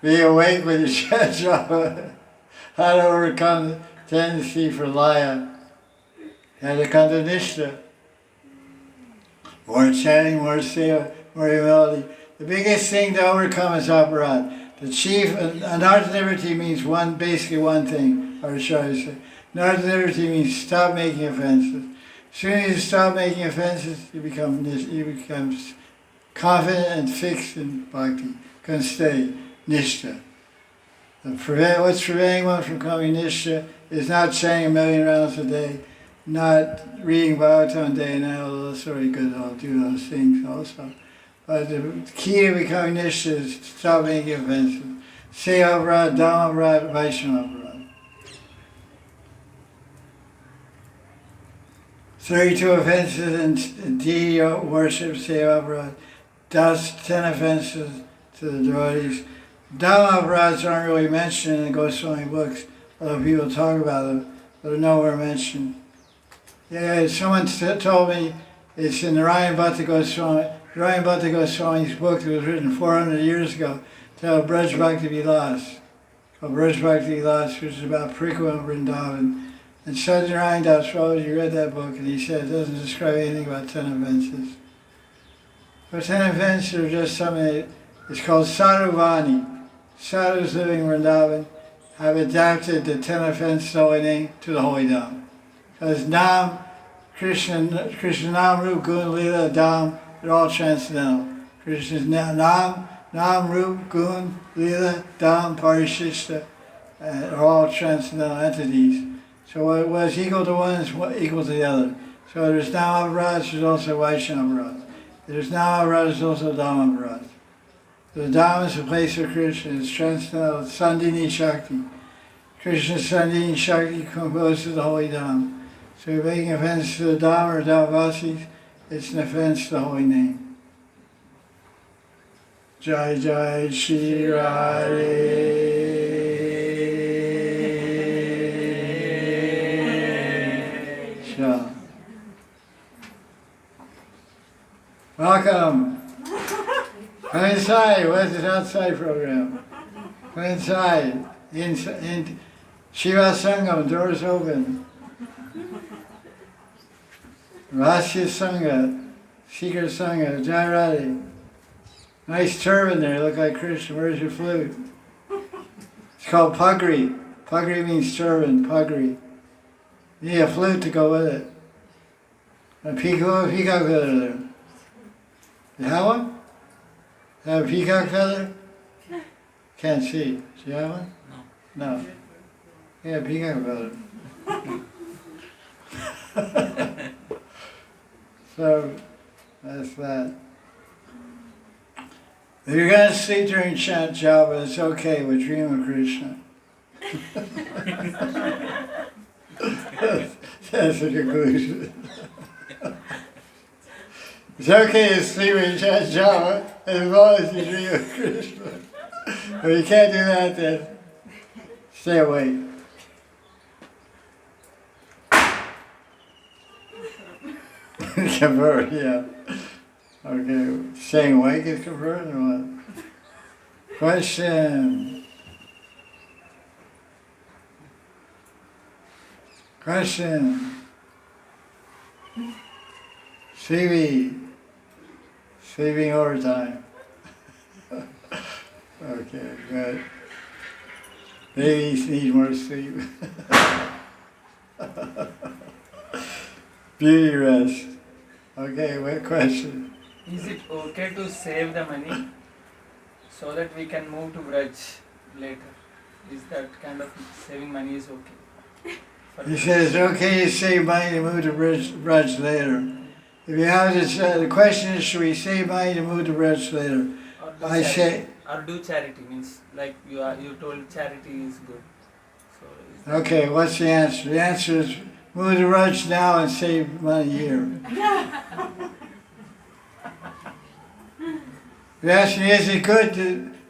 Be awake when you chant japa. How to overcome the tendency for laya. How to come to nishta. More chanting, more seva, more humility. The biggest thing to overcome is aparadha. The chief, nartanivritti means basically one thing, or shall I say. Nartanivritti means stop making offenses. As soon as you stop making offenses, you become confident and fixed in bhakti. You can stay nishta. What's preventing one from coming nishta is not chanting 1,000,000 rounds a day, not reading Bhagavatam day and night, although that's very good. I'll do those things also. But the key to becoming nishta is to stop making offenses. Seva aparadha, dhamma aparadha, Vaishnava aparadha. 32 offenses in deity worship, seva aparadha. That's 10 offenses to the devotees. Dhamma aparadhas aren't really mentioned in the Goswami books, although people talk about them, but they're nowhere mentioned. Yeah, someone told me it's in the Ryan Bhatta Goswami's book that was written 400 years ago, called Braj Bhakti Vilas, which is about Prikwa and Vrindavan. And Satyanarayana Das Babaji read that book and he said it doesn't describe anything about 10 offenses. But 10 offenses are just something it's called Sadhuvani. Sadhus living in Vrindavan have adapted the 10 offenses holy name to the holy Dham. Because Nam, Krishna Nam, Rup, Gun, Lila, Dham, they're all transcendental. Krishna's Nam, Rup, Gun, Lila, Dham, Parishishta, are all transcendental entities. So what is equal to one is equal to the other. So there's Nama Aparadha, there's also Vaishnava Aparadha. There's Nama Aparadha, there's also Dhamma Aparadha. The Dham is the place of Krishna, it's transcendental, it's Sandhini Shakti. Krishna's Sandhini Shakti composes the holy Dham. So if you're making offense to the Dham or Dhamvasis, it's an offense to the holy name. Jaya Jaya Sri Radhe. Welcome. Come inside. What's this outside program? Come inside. In Shiva Sangam, doors open. Rasya Sangha, Secret Sangha, Jaya Radhe. Nice turban there, you look like Krishna. Where's your flute? It's called pugri. Pugri means turban, pugri. You need a flute to go with it. A peacock feather there. You have one? Have a peacock feather? Can't see. Do you have one? No. Yeah, peacock feather. So, that's that. If you're going to sleep during chant japa, it's okay with dream of Krishna. That's the conclusion. It's okay to sleep when you chant japa, as long as you dream of Krishna. But you can't do that, then stay awake. Convert, yeah. Okay, staying awake is convert or what? Question. Sleeping overtime. Okay, good. Babies need more sleep. Beauty rest. Okay, what question?
Is it okay to save the money so that we can move to Vraj later? Is that kind of saving money is okay?
He says, okay to save money to move to Braj later. If you have this, the question is, should we save money to move to Braj later?
Or do
I
charity.
say,
Or do charity, means like you told charity is good. So is that
okay, what's the answer? The answer is move to Braj now and save money here. You ask me, is it good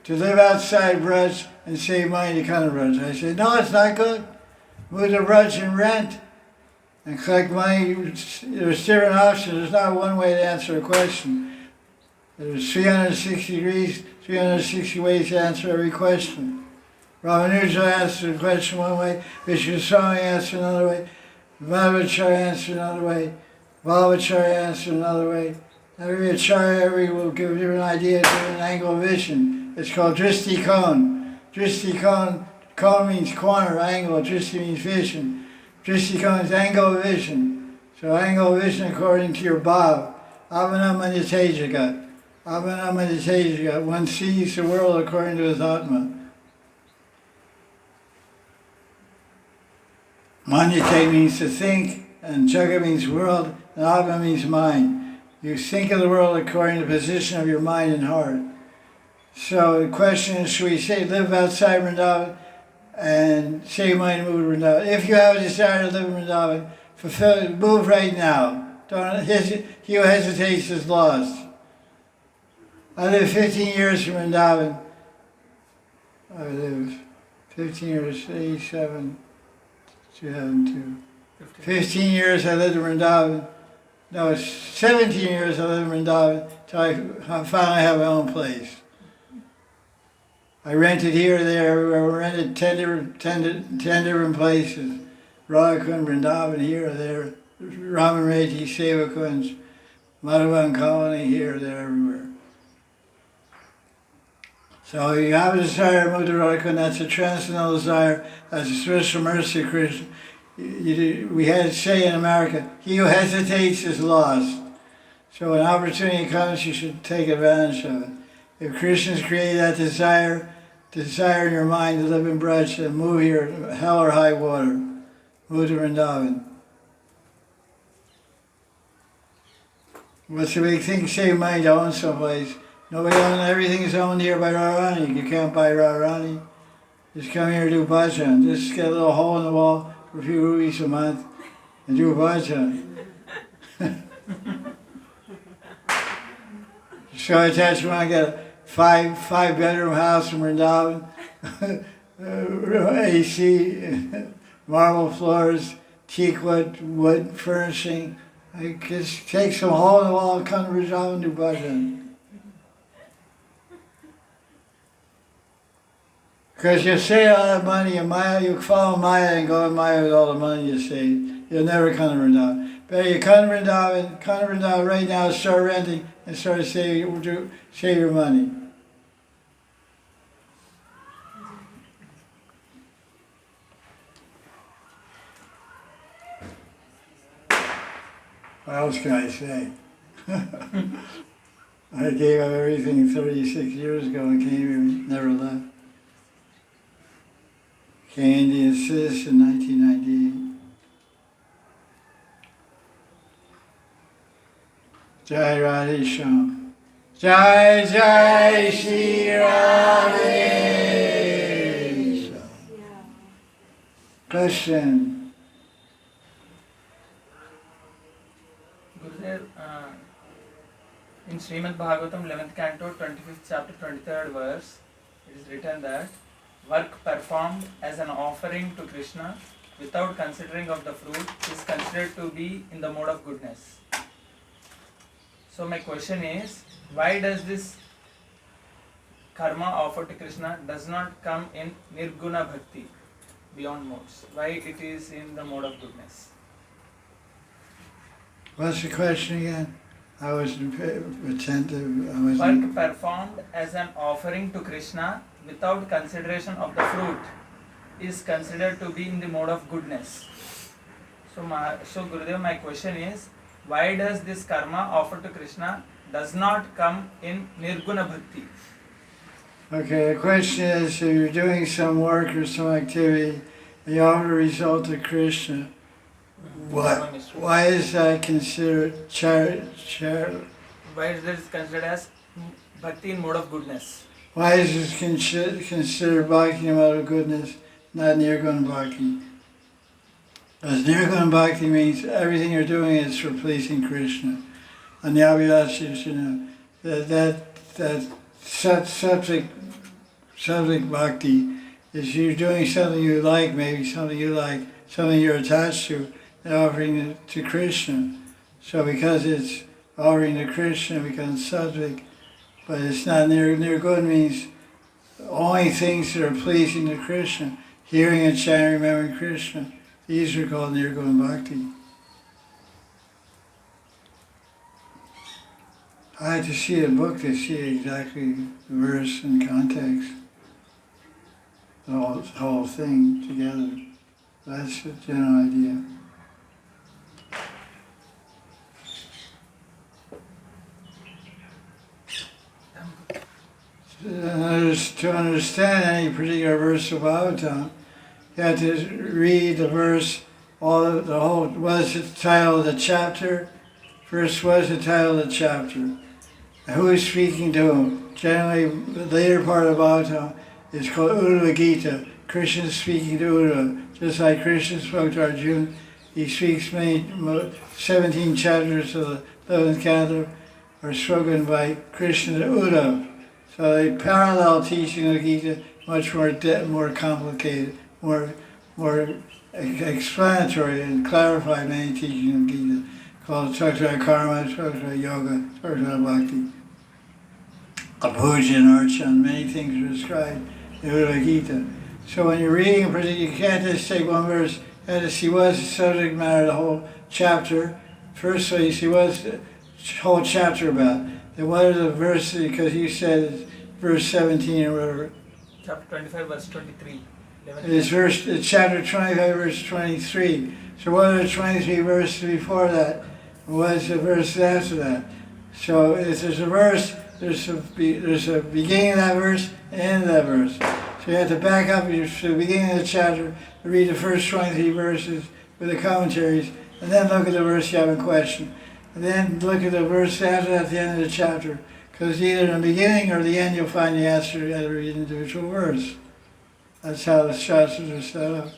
to live outside Braj and save money to come to Braj? I say, no, it's not good. Move to Braj and rent and collect money. There's different options. There's not one way to answer a question. There's 360 degrees, 360 ways to answer every question. Ramanuja answered the question one way, Vishnu Swami answered another way, Madhvacharya answered another way, Bhavacharya answered another way. Every acharya will give a different idea, a different angle of vision. It's called Dristi Kon. Dristi Kon, Kon means corner, angle, Dristi means vision. Dristi Kon is angle of vision. So angle of vision according to your bhav. Avanamanitajaka. Avanamanitajaka. One sees the world according to his atma. Manyate means to think, and Jaga means world, and Atma means mind. You think of the world according to the position of your mind and heart. So the question is, should we say live outside Vrindavan and save money to move to Vrindavan? If you have a desire to live in Vrindavan, fulfill it, move right now. Don't he who hesitates is lost. I lived 15 years in Vrindavan. I lived 15 years, 87, 2002. 15 years I lived in Vrindavan. No, 17 years I lived in Vrindavan till I finally have my own place. I rented here, there, everywhere. We rented 10 different places. Radha Kunda, Vrindavan, here, there. Ramanreti, Seva Kunj, Madhavan Colony, here, there, everywhere. So you have a desire to move to Radha Kunda, that's a transcendental desire, that's a spiritual mercy of Krishna. We had to say in America, he who hesitates is lost. So when opportunity comes, you should take advantage of it. If Krishna's created that desire in your mind to live in Braj, then move here, hell or high water. Move to Vrindavan. What's the big thing? Save money to own someplace. Nobody owns, everything is owned here by Radharani. You can't buy Radharani. Just come here and do bhajan. Just get a little hole in the wall for a few rupees a month and do bhajan. So I tell you, when I get a five-bedroom house in Vrindavan, AC, marble floors, teak wood furnishing, I just take some hole in the wall and come to Vrindavan and do bhajan. Because you save all that money in Maya, you follow Maya and go in Maya with all the money you save. You'll never come to Vrindavan. Better you come to Vrindavan right now, start renting and start save your money. What else can I say? I gave up everything 36 years ago and came here and never left. Came Indian citizen in 1998. Jai Radhe Shyam. Jai Jai Sri Radhe. Question.
Gurudev, in Srimad Bhagavatam 11th canto 25th chapter 23rd verse, it is written that work performed as an offering to Krishna without considering of the fruit is considered to be in the mode of goodness. So my question is, why does this karma offered to Krishna does not come in nirguna bhakti, beyond modes? Why it is in the mode of goodness?
What's the question again? I wasn't attentive.
Work performed as an offering to Krishna without consideration of the fruit is considered to be in the mode of goodness. So Gurudev, my question is, why does this karma offered to Krishna does not come in Nirguna Bhakti?
Okay, the question is, if you're doing some work or some activity, and you offer a result to Krishna, why is that considered
Why is this considered as bhakti in mode of goodness?
Why is this considered bhakti in mode of goodness, not nirguna bhakti? Because nirguna bhakti means everything you're doing is for pleasing Krishna. And the abhidashis, that sattvic bhakti is you're doing something you like, maybe something you like, something you're attached to, and offering it to Krishna. So because it's offering to Krishna, it becomes sattvic, but it's not nirguna means only things that are pleasing to Krishna, hearing and chanting, remembering Krishna. These are called nirguna bhakti. I had to see the book to see exactly the verse and context, the whole thing together. That's the general idea. To understand any particular verse of Bhagavatam, you have to read the verse, what's the title of the chapter? First, what's the title of the chapter? Who is speaking to whom? Generally, the later part of Bhagavatam is called Uddhava Gita. Krishna is speaking to Uddhava. Just like Krishna spoke to Arjuna, he speaks 17 chapters of the 11th canto are spoken by Krishna to Uddhava. So the parallel teaching of the Gita, much more complicated, more explanatory and clarified many teachings of Gita, called Satsang Karma, Satsang Yoga, Satsang Bhakti, Puja and Archan, many things are described in the Gita. So when you're reading a particular, you can't just take one verse, you have to see what's the subject matter of the whole chapter. First of all, you see what's the whole chapter about. Then what are the verses, because you said it's verse 17 or whatever.
Chapter 25, verse 23.
It's chapter 25, verse 23. So what are the 23 verses before that? And what is the verse after that? So if there's a verse, there's a beginning of that verse and end of that verse. So you have to back up to the beginning of the chapter, to read the first 23 verses with the commentaries, and then look at the verse you have in question. And then look at the verse after that at the end of the chapter. Because either in the beginning or the end you'll find the answer to every individual verse. That's how the Shastras are set up.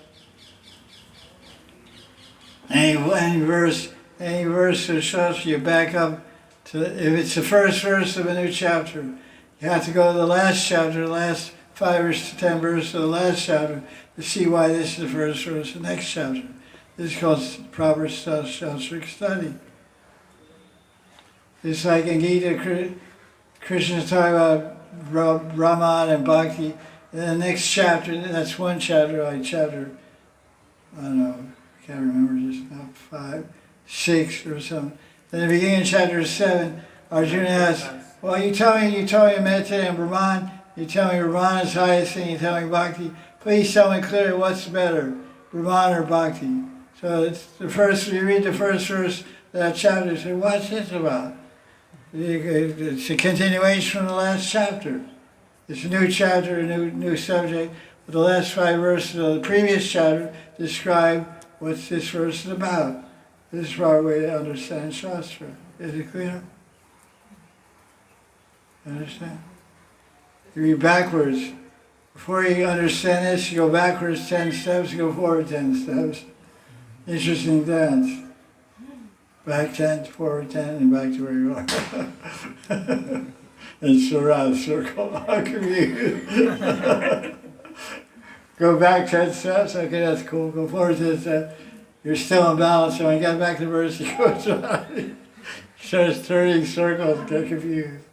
Any verse of the Shastra you back up to, if it's the first verse of a new chapter, you have to go to the last chapter, the last 5 or 10 verses of the last chapter to see why this is the first verse of the next chapter. This is called proper Shastric study. It's like in Gita, Krishna's talking about Brahman and Bhakti. And the next chapter, that's one chapter, I don't know, I can't remember just now, 5, 6 or something. Then the beginning of chapter 7, Arjuna asks, well, you tell me meditate on Brahman, you tell me Brahman is the highest thing, you tell me Bhakti. Please tell me clearly what's better, Brahman or Bhakti. So it's you read the first verse of that chapter, you say, what's this about? It's a continuation from the last chapter. It's a new chapter, a new subject. But the last 5 verses of the previous chapter describe what this verse is about. This is our way to understand Shastra. Is it clear? Understand? You read backwards. Before you understand this, you go backwards 10 steps, you go forward 10 steps. Interesting dance. Back 10, forward 10, and back to where you are. It's around a circle. How can you go back 10 steps? Okay, that's cool. Go forward 10 steps. You're still in balance. So when you get back to the verse, you go around. Starts turning circles, get confused.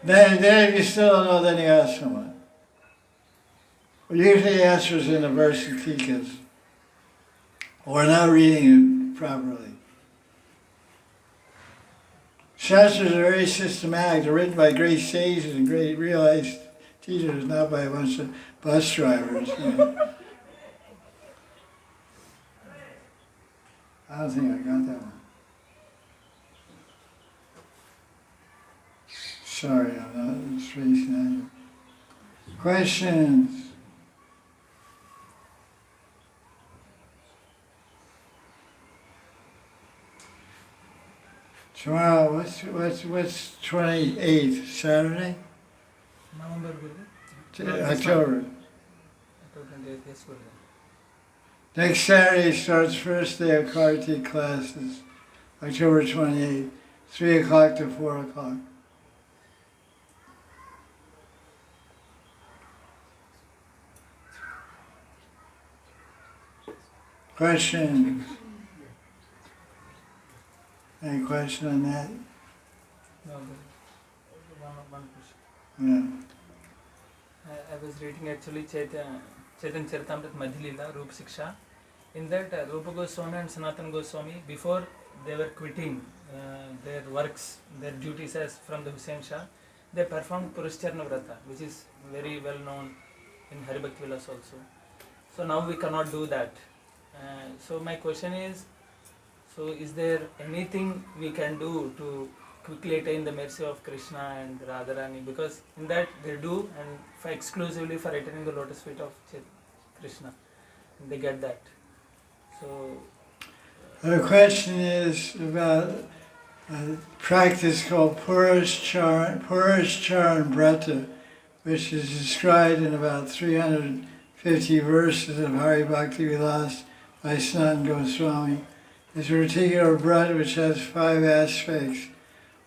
Then if you still don't know, then you ask someone. Well, usually the answer is in the verse and tikas. Or not reading it properly. Shastras are very systematic. They're written by great sages and great realized teachers, not by a bunch of bus drivers. I don't think I got that one. Sorry, I'm not spacing on you. Questions? Tomorrow, what's 28th, Saturday?
November
October.
28th, yes, Gurudev.
Next Saturday starts first day of Kartik classes, October 28th, 3 o'clock to 4 o'clock. Questions? Any question on that?
No, one question.
Yeah.
I was reading actually Chaitanya Charitamrita Madhilila, Rupa Siksha. In that, Rupa Goswami and Sanatana Goswami, before they were quitting their works, their duties as from the Hussain Shah, they performed Puruscharana Vrata, which is very well known in Hari Bhakti Vilas also. So now we cannot do that. So my question is, so is there anything we can do to quickly attain the mercy of Krishna and Radharani? Because in that they do, and exclusively for attaining the lotus feet of Krishna, they get that. So
the question is about a practice called Puruscharana Vrata, which is described in about 350 verses of Hari Bhakti Vilas by Sanatana Goswami. It's a particular vrata which has 5 aspects.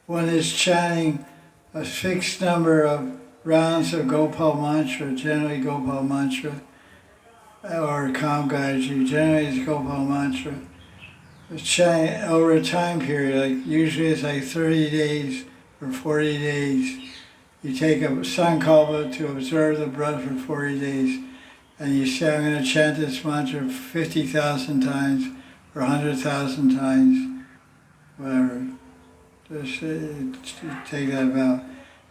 One is chanting a fixed number of rounds of Gopal mantra, generally Gopal mantra, or Kamgaji, generally it's Gopal mantra. It's chanting over a time period, like usually it's like 30 days or 40 days. You take a sankalpa to observe the breath for 40 days, and you say, I'm going to chant this mantra 50,000 times or 100,000 times, whatever. Just take that vow.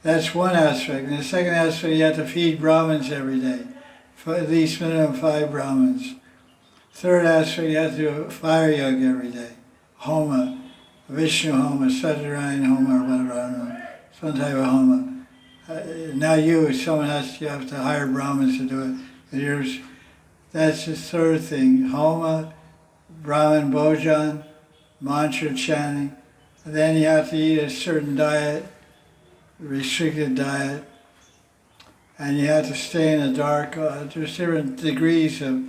That's one aspect. And the second aspect, you have to feed Brahmins every day, for at least minimum 5 Brahmins. Third aspect, you have to do a fire yoga every day, homa, Vishnu homa, Satyarayana homa, or whatever, I don't know, some type of homa. Now you have to hire Brahmins to do it. But that's the third thing, homa, Brahmin bhojan, mantra chanting. And then you have to eat a certain diet, restricted diet, and you have to stay in the dark. There's different degrees of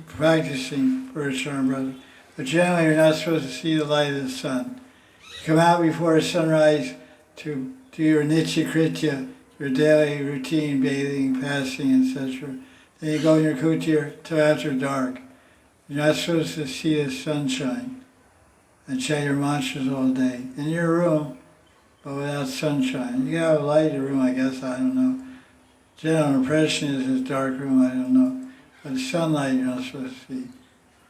practicing Puruscharana Vrata. But generally you're not supposed to see the light of the sun. You come out before sunrise to do your nitya kritya, your daily routine, bathing, fasting, etc. Then you go in your kutir till after dark. You're not supposed to see the sunshine and chant your mantras all day. In your room, but without sunshine. You can have a lighted room, I guess, I don't know. General impression is a dark room, I don't know. But sunlight you're not supposed to see.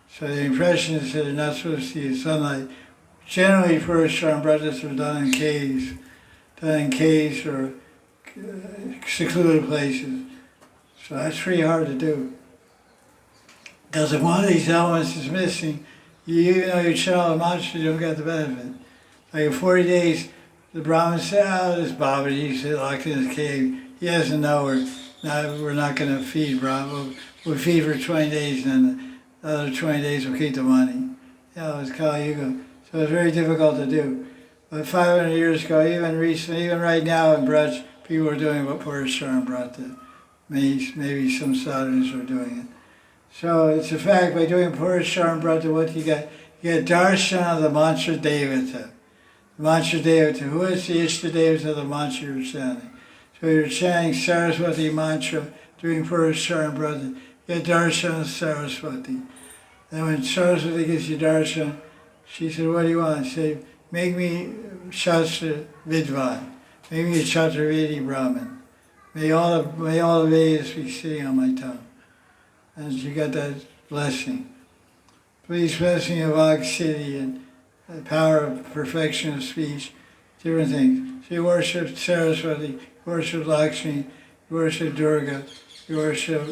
So the impression is that you're not supposed to see the sunlight. Generally, Puruscharana Vratas are done in caves or secluded places. So that's pretty hard to do. Because if one of these elements is missing, even though you chant all the mantras, you don't get the benefit. Like in 40 days, the Brahmin said, this Babaji locked in his cave. He doesn't know we're not going to feed Brahmin. We'll feed for 20 days, and then the other 20 days we'll keep the money. It's Kali Yuga. So it's very difficult to do. But 500 years ago, even recently, even right now in Braj, people are doing what Puruscharana Vrata. Maybe some sadhus are doing it. So it's a fact, by doing Puruscharana Vrata, what you get? You get darshan of the mantra devata. The mantra devata. Who is the Ishta devata of the mantra you're chanting? So you're chanting Saraswati mantra, doing Puruscharana Vrata. You get darshan of Saraswati. And when Saraswati gives you darshan, she said, what do you want? She said, make me Shastra Vidvan. Make me a Chaturvedi Brahmin. May all the Vedas be sitting on my tongue. And you got that blessing. Please blessing of Vag Siddhi and the power of perfection of speech, different things. So you worship Saraswati, you worship Lakshmi, you worship Durga, you worship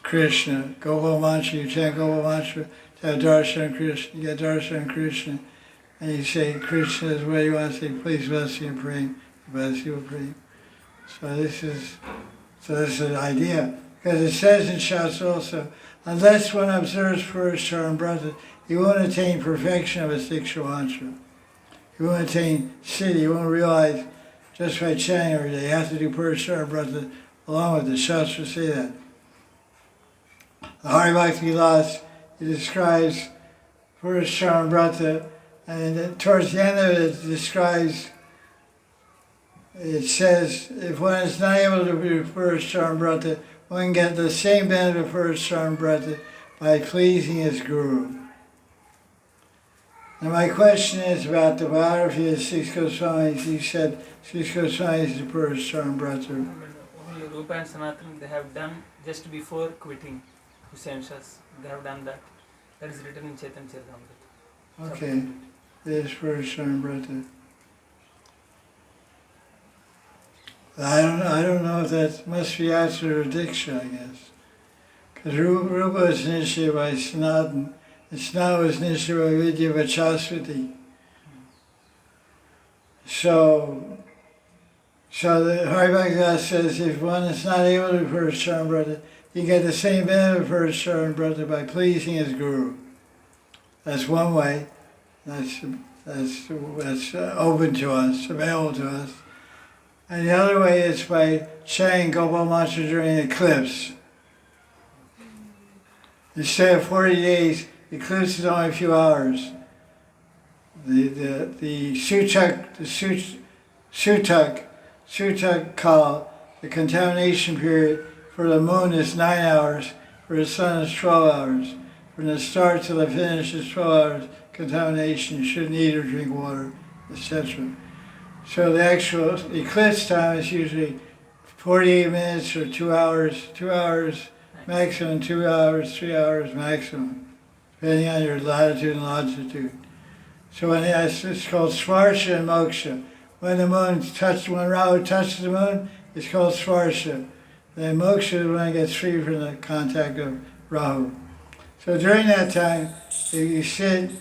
Krishna, Gopal mantra, you chant Gopal mantra to have darshan of Krishna. You get darshan of Krishna, and you say, Krishna is what you want to say, please bless you and pray, bless you and pray. So this is an idea. Because it says in Shastra also, unless one observes Purusharma Brata, he won't attain perfection of his Diksha mantra. He won't attain siddhi, he won't realize just by chanting every day. You have to do Purusharma Brata along with the Shastra say that. The Hari Bhakti Vilas, he describes Purusharma Brata, and towards the end of it, it describes, it says, if one is not able to do Purusharma Brata, one can get the same benefit of Purusharma Brata by pleasing his Guru. Now my question is about the biography of Six Goswamis. He said Six Goswamis is a Purusharma Brata.
Only Rupa and Sanatana, they have done just before quitting Hussain-Shas. They have done that. That is written in Chaitanya Charitamrita.
Okay, it is Purusharma Brata. I don't know if that must be after Diksha, I guess. Because Rupa was initiated by Sanatana, and Sanatana was initiated by Vidya Vachasvati. So the Hari Bhakti Vilas says if one is not able to do Purusharma Brata, you get the same benefit of Purusharma Brata by pleasing his Guru. That's one way. That's open to us, available to us. And the other way is by chanting Gopal mantra during eclipse. Instead of 40 days, eclipse is only a few hours. The Sutak kala, the contamination period for the moon is 9 hours, for the sun is 12 hours. From the start to the finish is 12 hours contamination. You shouldn't eat or drink water, etc. So the actual eclipse time is usually 48 minutes or 2 hours maximum, 2 hours, 3 hours maximum, depending on your latitude and longitude. So it's called Svarsha and Moksha. When Rahu touches the moon, it's called Svarsha. Then Moksha is when it gets free from the contact of Rahu. So during that time, if you sit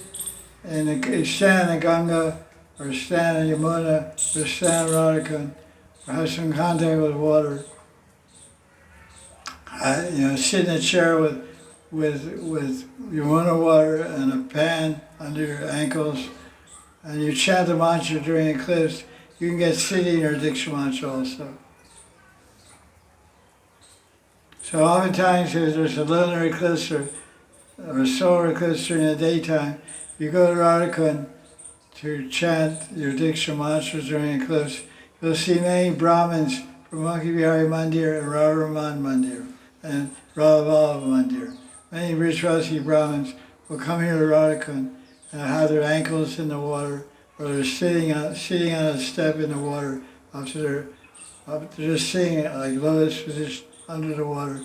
and you stand in the Ganga, or stand in Yamuna, or stand in Radha Kunda, or have some contact with water, sit in a chair with Yamuna water and a pan under your ankles, and you chant the mantra during eclipse, you can get siddhi or Diksha mantra also. So oftentimes if there's a lunar eclipse or a solar eclipse during the daytime, you go to Radha Kunda to chant your Diksha mantras during eclipse, you'll see many Brahmins from Monkey Vihari Mandir and Radha Raman Mandir and Radha Vallabha Mandir. Many Vrishvasi Brahmins will come here to Radha Kunda and have their ankles in the water, or they're sitting on a step in the water they're just sitting like lotus position under the water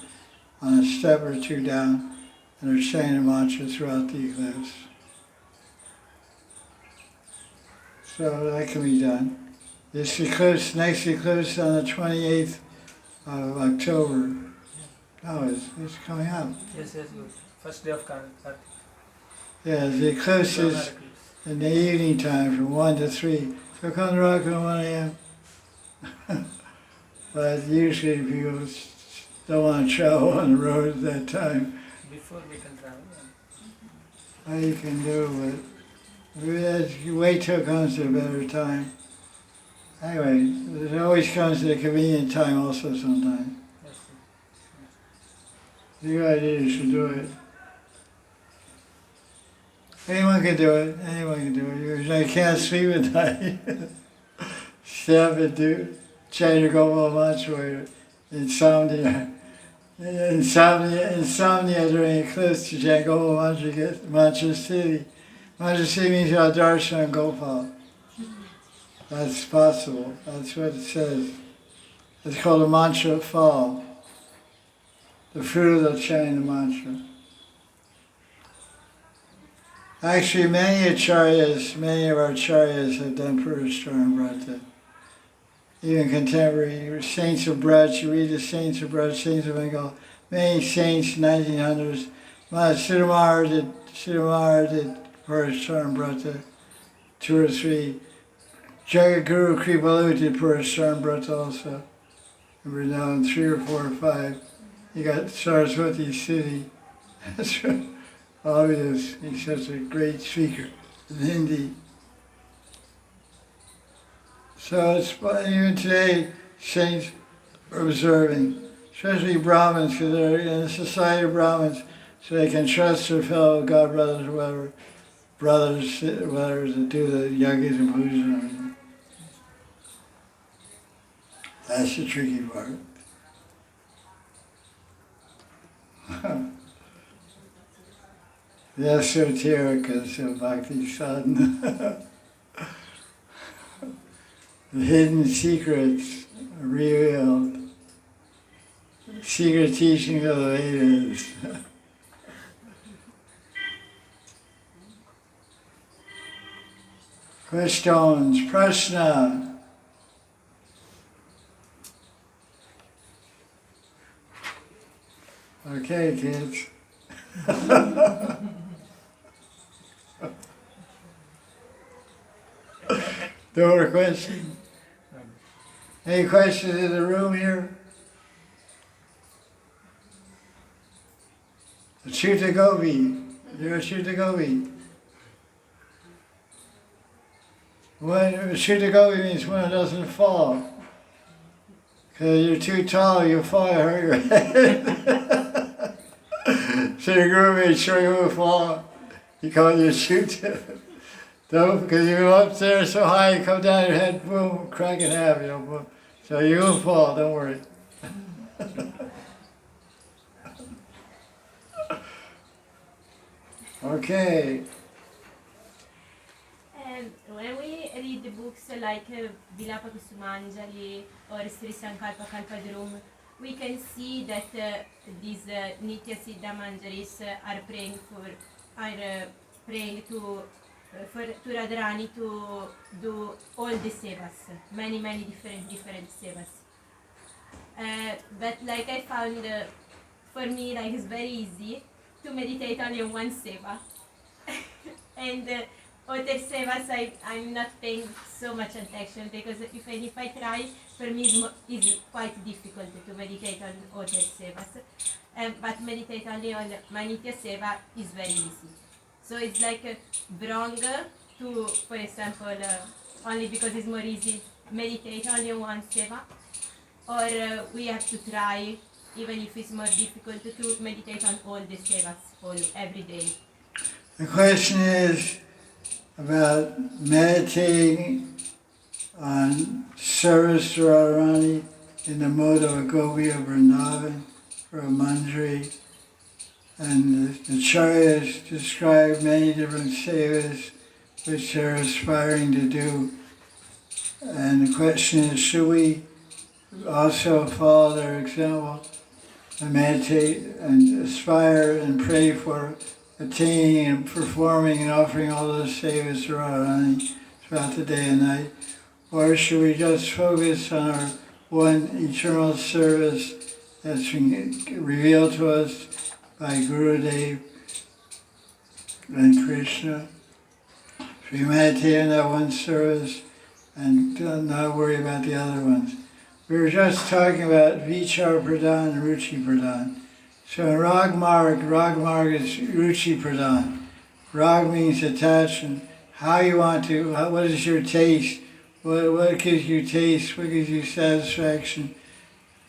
on a step or two down, and they're saying the mantra throughout the eclipse. So that can be done. This eclipse, next eclipse on the 28th of October. Oh, it's coming up.
Yes, good. First day of Kartik.
Yeah, the eclipse is in the evening time from 1 to 3. So come to Radha Kunda 1 a.m. But usually people don't want to travel on the road at that time.
Before we can travel.
Well, you can do it. You wait till it comes to a better time. Anyway, it always comes at a convenient time also sometimes.
Yes,
The idea you should do it. Anyone can do it. Anyone can do it. You can't sleep at night. Step and do chant your Gopal mantra. Insomnia during eclipse to chant Gopal mantra, get mantra siddhi. Mantra siddhi means you have darshan and Gopal. That's possible. That's what it says. It's called a mantra fall. The fruit of chanting the mantra. Actually, many of our acharyas have done Purusharma Brata. Even contemporary saints of Braj, you read the saints of Braj, saints of Bengal, many saints, 1900s, Siddhamara did Purusharam Brata, 2 or 3. Jagadguru Kripalu did Purusharam Brata also. And we're now in 3 or 4 or 5. You got Saraswati Siddhi. That's obvious. He's such a great speaker in Hindi. So it's even today, saints are observing, especially Brahmins, because they're in a society of Brahmins, so they can trust their fellow god brothers or whatever, whether to do the yagas and pujas and everything. That's the tricky part. The esoterics of bhakti sadhana. The hidden secrets revealed. Secret teaching of the Vedas. Questions, prashna. Okay, kids. No more questions? Any questions in the room here? Chuta Gopi. You're a Chuta Gopi. Chuta Gopi means one who doesn't fall. Because you're too tall, you'll fall and hurt your head. So your guru made sure you won't fall. He called you Chuta. No, because you go up there so high, you come down your head, boom, crack in half, you know, boom. So you will fall, don't worry. Okay.
When we read the books like Vilapa Kusumanjali or Sri Sankalpa Kalpadrum, we can see that these Nitya Siddha Manjaris are praying to Radharani to do all the sevas, many different sevas. But like I found, for me, like it's very easy to meditate only on one seva, and other sevas I'm not paying so much attention, because if I try, for me it's quite difficult to meditate on other sevas. But meditate only on Manitya seva is very easy. So it's like wrong to, for example, only because it's more easy, meditate only on one seva, or we have to try, even if it's more difficult, to meditate on all the sevas every day.
The question is about meditating on service to Radharani in the mode of a Gopi of Vrindavan or a Manjari. And the Acharyas describe many different sevas which they're aspiring to do. And the question is, should we also follow their example and meditate and aspire and pray for attaining and performing and offering all those sevas to Radharani throughout the day and night? Or should we just focus on our one eternal service that's been revealed to us by Gurudev and Krishna? Should we meditate on that one service and not worry about the other ones? We were just talking about Vichar Pradhan and Ruchi Pradhan. So in Rag Marg is Ruchi Pradhan. Rag means attachment. How you want to, what is your taste? What gives you taste? What gives you satisfaction?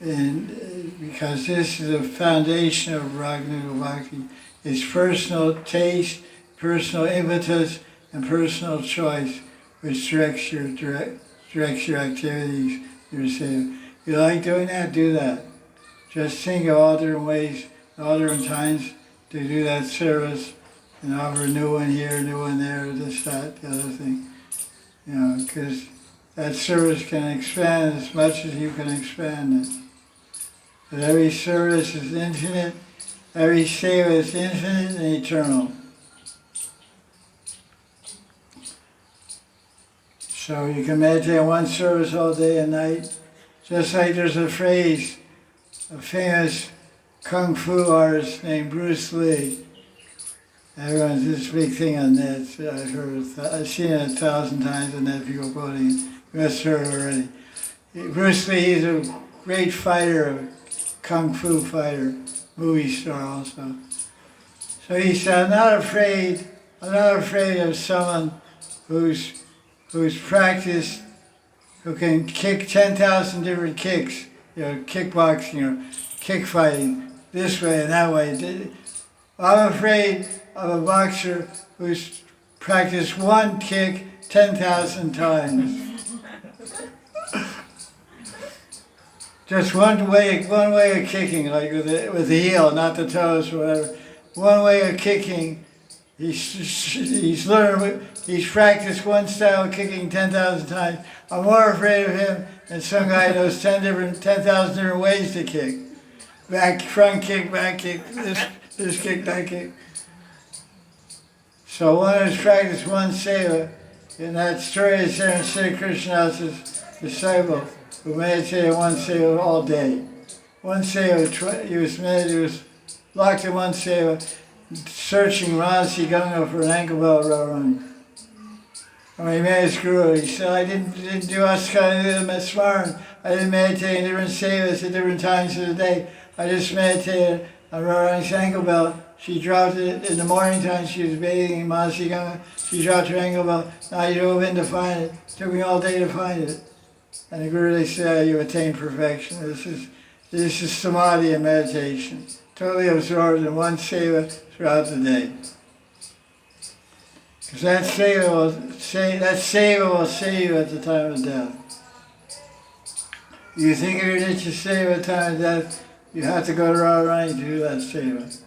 And because this is the foundation of Ragnuga Bhakti. It's personal taste, personal impetus, and personal choice, which directs your activities. You say, you like doing that? Do that. Just think of all different ways, all different times to do that service, and offer a new one here, a new one there, this, that, the other thing. You know, because that service can expand as much as you can expand it. But every service is infinite, every seva is infinite and eternal. So you can meditate on one service all day and night. Just like there's a phrase, a famous kung fu artist named Bruce Lee. Everyone's this big thing on net. I've seen it 1,000 times on net. People quoting it. You must have heard it already. Bruce Lee, he's a great fighter, a kung fu fighter, movie star also. So he said, I'm not afraid of someone who's practiced, who can kick 10,000 different kicks, kickboxing or kick fighting, this way and that way. I'm afraid of a boxer who's practiced one kick 10,000 times. Just one way of kicking, like with the heel, not the toes or whatever. One way of kicking. He's learned, he's practiced one style of kicking 10,000 times. I'm more afraid of him than some guy who knows 10,000 different ways to kick. Front kick, back kick, this kick, that kick. So one who's practiced one seva, in that story is there in Sri Krishna's disciple who meditated one seva all day. One seva, he was locked in one seva, searching Rasi Ganga for an ankle belt running. When he met his guru, he said, I didn't do Askara Smaran. I didn't meditate in different sevas at different times of the day. I just meditated on Radharani's ankle belt. She dropped it in the morning time. She was bathing in Masi Ganga. She dropped her ankle belt. I drove in to find it. It took me all day to find it. And the Guru, they said, you attained perfection. This is samadhi and meditation. Totally absorbed in one seva throughout the day. Because that seva will save you at the time of death. You think of your niche seva at the time of death, you have to go to Radharani to do that seva.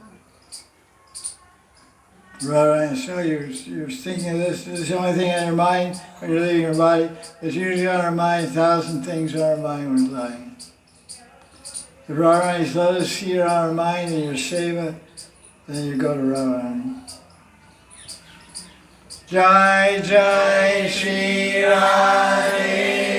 Radharani, so you're thinking of this is the only thing on your mind when you're leaving your body. It's usually on our mind, 1,000 things on our mind when we're dying. If Radharani's lotus feet are on our mind in your seva, then you go to Radharani. Jaya Jaya Sri Radhe.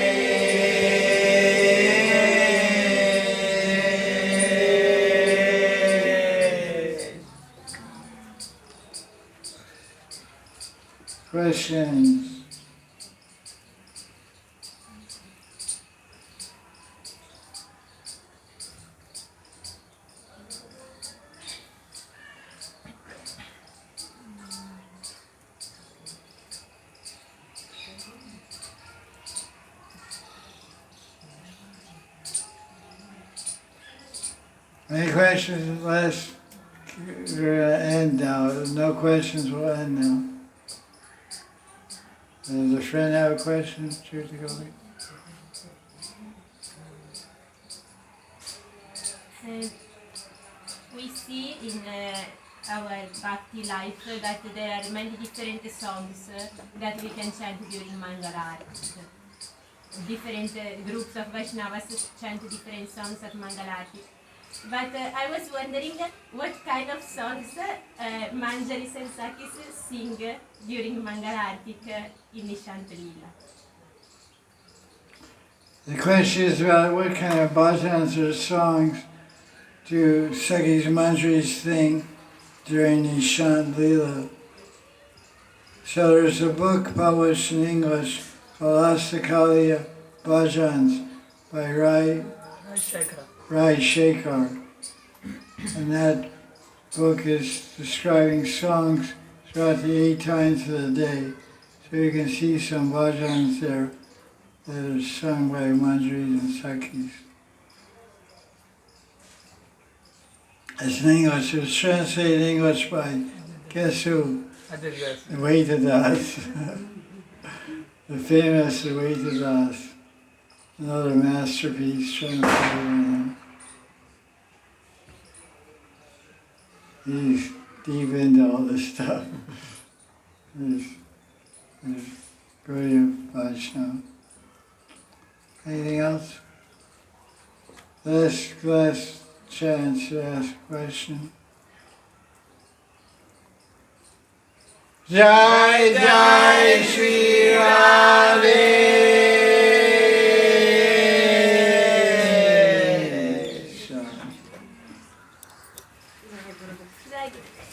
Questions? Any questions? Last, we're going to end now. If no questions, we'll end now. Does a friend have a question?
We see in our bhakti life that there are many different songs that we can chant during Mangalarti. Different groups of Vaishnavas chant different songs at Mangalarti. But I was wondering what kind of songs Manjari Sensakis sing during Mangalartik in Nishant Lila.
The question is about what kind of bhajans or songs do Sakis Manjaris sing during Nishant Lila. So there's a book published in English called Astakaliya Bhajans by Rai Shekhar. And that book is describing songs throughout the 8 times of the day. So you can see some bhajans there that are sung by Manjaris and Sakis. It's in English. It was translated in English by, guess who? Advaita Das. The famous Advaita Das. Another masterpiece translated. He's deep into all this stuff. He's Gaudiya Vaisnava. Anything else? Last chance to ask a question. Jaya Jaya Sri